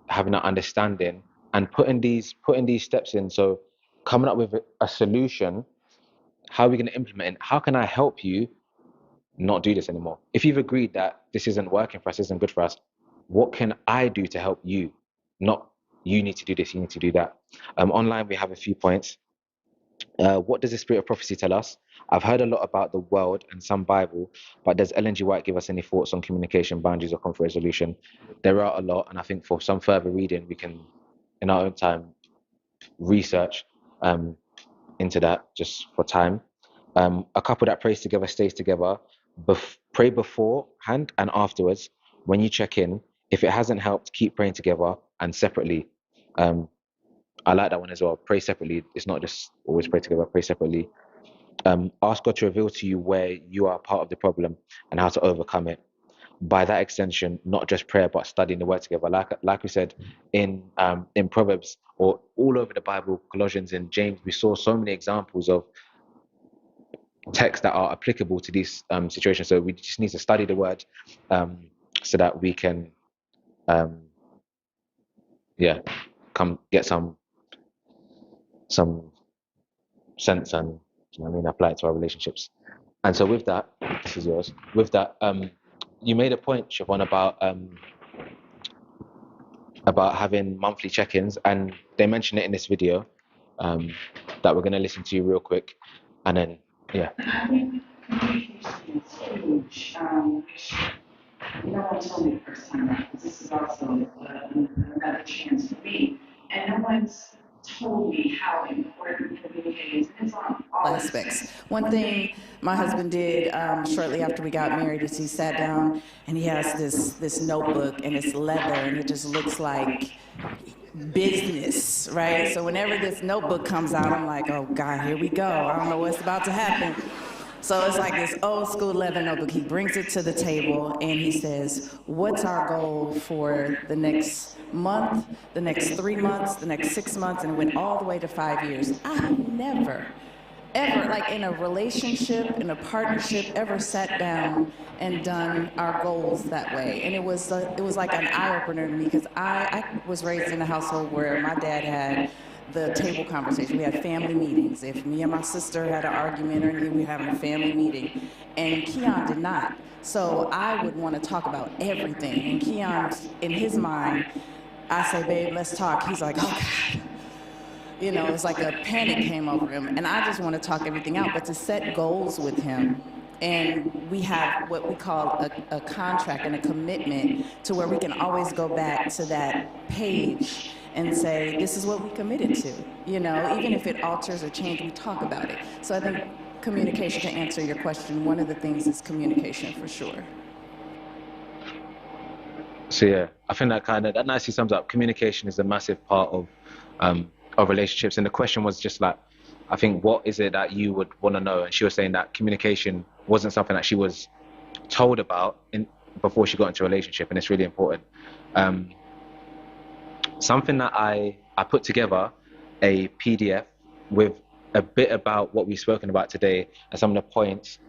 having that understanding and putting these steps in. So coming up with a solution. How are we going to implement it? How can I help you not do this anymore? If you've agreed that this isn't working for us, isn't good for us, what can I do to help you? Not you need to do this, you need to do that. Online, we have a few points. What does the spirit of prophecy tell us? I've heard a lot about the world and some Bible, but does Ellen G. White give us any thoughts on communication, boundaries, or conflict resolution? There are a lot, and I think for some further reading, we can, in our own time, research into that just for time. A couple that prays together stays together. Pray beforehand and afterwards. When you check in, if it hasn't helped, keep praying together and separately. I like that one as well. Pray separately. It's not just always pray together. Pray separately. Ask God to reveal to you where you are part of the problem and how to overcome it. By that extension, not just prayer, but studying the word together. Like we said in Proverbs, or all over the Bible, Colossians and James, we saw so many examples of texts that are applicable to these situations. So we just need to study the word so that we can, come get some sense and, apply it to our relationships. And so with that, this is yours. With that, you made a point, Siobhan, about having monthly check-ins, and they mention it in this video that we're going to listen to real quick, and then I think communication is huge. You know, one told me the first time around, because this is also another chance for me, and no one's told me how important communication is. And it's on all aspects. One thing my husband did shortly after we got married is he sat down and he has this notebook, and it's leather, and it just looks like business, right? So whenever this notebook comes out, I'm like, oh God, here we go. I don't know what's about to happen. So it's like this old school leather notebook. He brings it to the table and he says, what's our goal for the next month, the next 3 months, the next 6 months, and it went all the way to 5 years. I have never, ever, like in a relationship, in a partnership, ever sat down and done our goals that way. And it was like an eye-opener to me, because I was raised in a household where my dad had the table conversation. We had family meetings. If me and my sister had an argument or anything, we were having a family meeting. And Keon did not. So I would want to talk about everything. And Keon, in his mind, I say, babe, let's talk. He's like, oh God. You know, it's like a panic came over him. And I just want to talk everything out. But to set goals with him, and we have what we call a contract and a commitment to where we can always go back to that page and say, this is what we committed to. You know, even if it alters or changes, we talk about it. So I think communication, to answer your question, one of the things is communication for sure. So yeah, I think that nicely sums up. Communication is a massive part of relationships. And the question was just like, I think, what is it that you would want to know? And she was saying that communication wasn't something that she was told about before she got into a relationship, and it's really important. Something that I put together a PDF with a bit about what we've spoken about today and some of the points.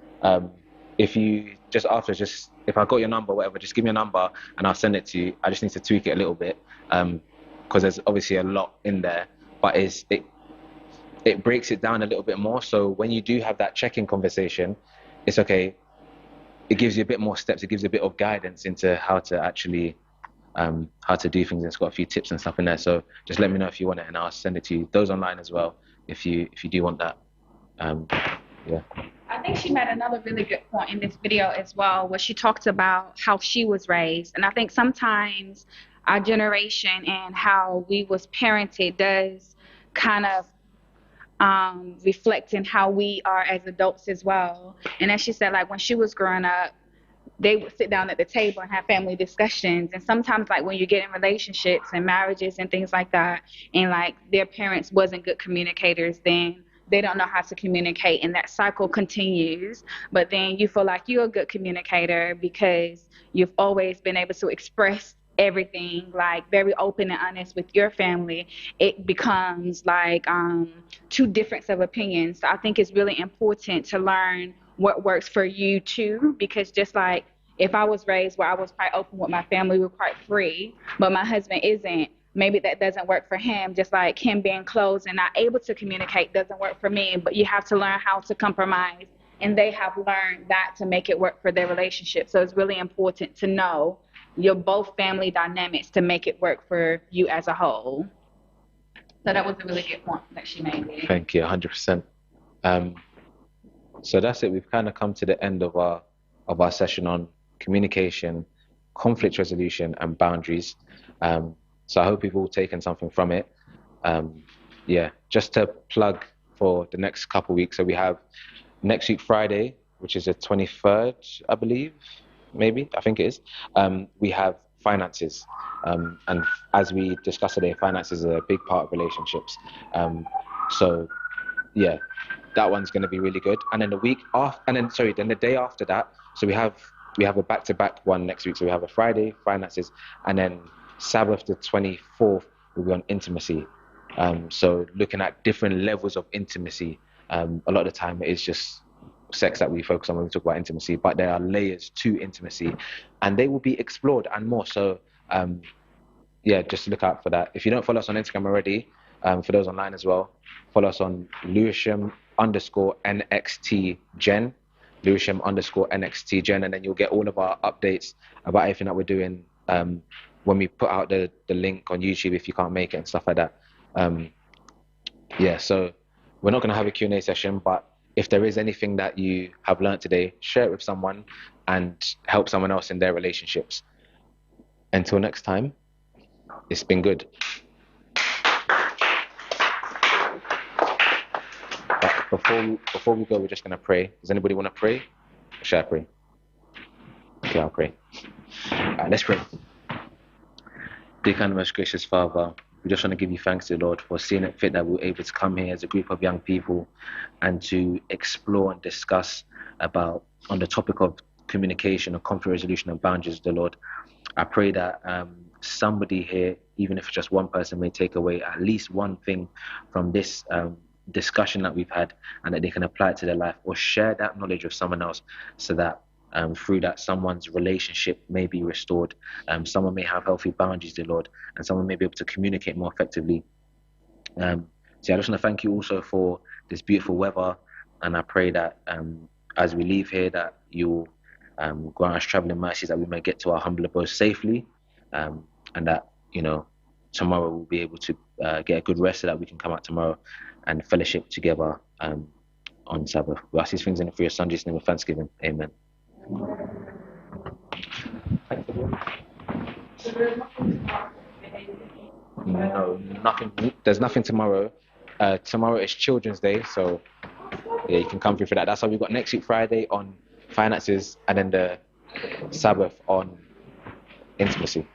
If you just if I got your number, whatever, just give me a number and I'll send it to you. I just need to tweak it a little bit because there's obviously a lot in there, but it breaks it down a little bit more. So when you do have that check-in conversation, it's okay. It gives you a bit more steps. It gives you a bit of guidance into how to actually how to do things. It's got a few tips and stuff in there. So just let me know if you want it, and I'll send it to you. Those online as well, if you do want that. Yeah. I think she made another really good point in this video as well, where she talked about how she was raised. And I think sometimes our generation and how we was parented does kind of reflect in how we are as adults as well. And as she said, like when she was growing up, they would sit down at the table and have family discussions. And sometimes, like when you get in relationships and marriages and things like that, and like their parents wasn't good communicators, then they don't know how to communicate, and that cycle continues. But then you feel like you're a good communicator because you've always been able to express everything, like very open and honest with your family, it becomes like two different of opinions. So I think it's really important to learn what works for you too, because just like if I was raised where I was quite open with my family, we were quite free, but my husband isn't, maybe that doesn't work for him. Just like him being closed and not able to communicate doesn't work for me, but you have to learn how to compromise, and they have learned that to make it work for their relationship. So it's really important to know your both family dynamics to make it work for you as a whole. So that was a really good point that she made. Thank you, 100%. So that's it. We've kind of come to the end of our session on communication, conflict resolution, and boundaries. So I hope you've all taken something from it. Yeah, just to plug for the next couple of weeks. So we have next week, Friday, which is the 23rd, I believe, maybe, I think it is. We have finances. And as we discussed today, finances are a big part of relationships. So yeah, that one's going to be really good. And then the week after, then the day after that, so we have a back-to-back one next week. So we have a Friday, finances, and then Sabbath the 24th will be on intimacy. So looking at different levels of intimacy. A lot of the time it is just sex that we focus on when we talk about intimacy, but there are layers to intimacy, and they will be explored and more. So yeah, just look out for that. If you don't follow us on Instagram already, for those online as well, follow us on Lewisham_NXTGen, Lewisham_NXTGen, and then you'll get all of our updates about everything that we're doing when we put out the link on YouTube if you can't make it and stuff like that. Yeah, so we're not going to have a Q&A session, but if there is anything that you have learned today, share it with someone and help someone else in their relationships. Until next time, it's been good. But before we go, we're just going to pray. Does anybody want to pray? Or should I pray? Okay, I'll pray. All right, let's pray. Dear kind and most gracious Father, we just want to give you thanks, dear Lord, for seeing it fit that we were able to come here as a group of young people and to explore and discuss about on the topic of communication, of conflict resolution and boundaries, dear Lord. I pray that somebody here, even if just one person, may take away at least one thing from this discussion that we've had, and that they can apply it to their life or share that knowledge with someone else, so that through that someone's relationship may be restored. Someone may have healthy boundaries, dear Lord, and someone may be able to communicate more effectively. So I just want to thank you also for this beautiful weather, and I pray that as we leave here, that you'll grant us traveling mercies, that we may get to our humble abode safely, and that, you know, tomorrow we'll be able to get a good rest, so that we can come out tomorrow and fellowship together on Sabbath. We ask these things in the free of Son, Jesus' name with thanksgiving. Amen. No, nothing. There's nothing tomorrow. Tomorrow is Children's Day, so yeah, you can come through for that. That's why we've got next week Friday on finances, and then the Sabbath on intimacy.